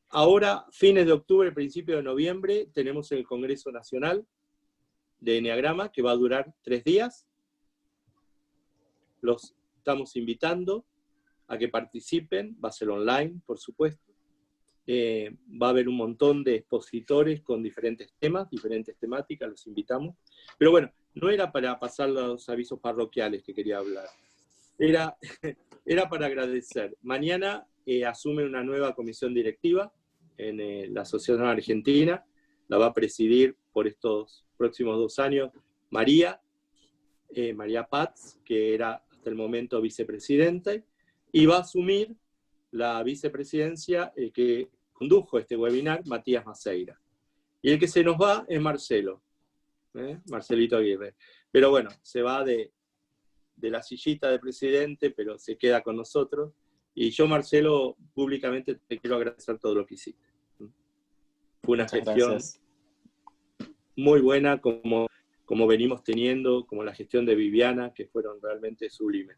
Ahora, fines de octubre, principio de noviembre, tenemos el Congreso Nacional de Enneagrama, que va a durar 3 días. Los estamos invitando a que participen, va a ser online, por supuesto. Va a haber un montón de expositores con diferentes temas, diferentes temáticas, los invitamos. Pero bueno, no era para pasar los avisos parroquiales que quería hablar. Era para agradecer. Mañana asume una nueva comisión directiva en la Asociación Argentina. La va a presidir por estos próximos 2 años María Paz, que era hasta el momento vicepresidente, y va a asumir la vicepresidencia que condujo este webinar, Matías Maceira. Y el que se nos va es Marcelo, Marcelito Aguirre. Pero bueno, se va de la sillita de presidente, pero se queda con nosotros. Y yo, Marcelo, públicamente te quiero agradecer todo lo que hiciste. Fue una gestión muy buena, como venimos teniendo, como la gestión de Viviana, que fueron realmente sublimes.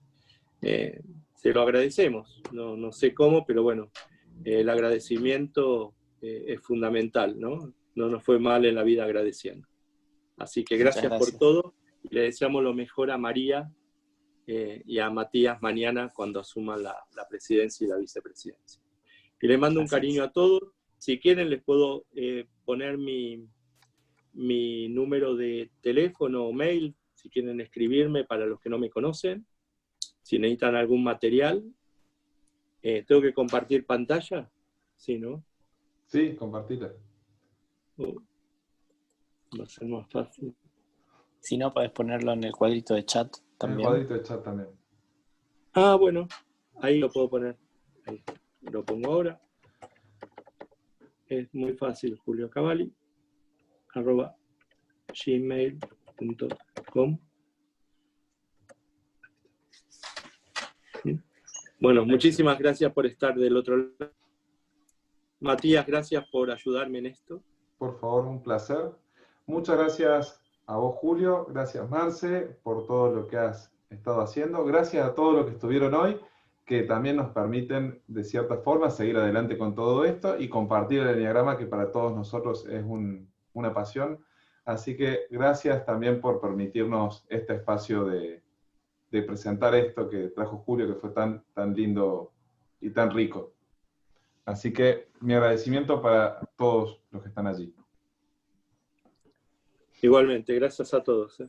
Se lo agradecemos, no sé cómo, pero bueno, el agradecimiento es fundamental, ¿no? No nos fue mal en la vida agradeciendo. Así que gracias por todo, y le deseamos lo mejor a María y a Matías mañana cuando asuman la presidencia y la vicepresidencia. Y les mando un cariño a todos. Si quieren les puedo poner mi número de teléfono o mail, si quieren escribirme para los que no me conocen, si necesitan algún material. ¿Tengo que compartir pantalla? Sí, ¿no? Sí, compartila. Va a ser más fácil. Si no, podés ponerlo en el cuadrito de chat también. En el cuadrito de chat también. Ah, bueno, ahí lo puedo poner. Ahí. Lo pongo ahora. Es muy fácil, juliocavalli@gmail.com. Bueno, muchísimas gracias por estar del otro lado. Matías, gracias por ayudarme en esto. Por favor, un placer. Muchas gracias a vos, Julio. Gracias, Marce, por todo lo que has estado haciendo. Gracias a todos los que estuvieron hoy, que también nos permiten, de cierta forma, seguir adelante con todo esto y compartir el Enneagrama, que para todos nosotros es una pasión. Así que gracias también por permitirnos este espacio de presentar esto que trajo Julio, que fue tan lindo y tan rico. Así que mi agradecimiento para todos los que están allí. Igualmente, gracias a todos.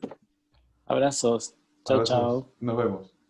Abrazos. Chao, Abrazos. chao. Nos vemos.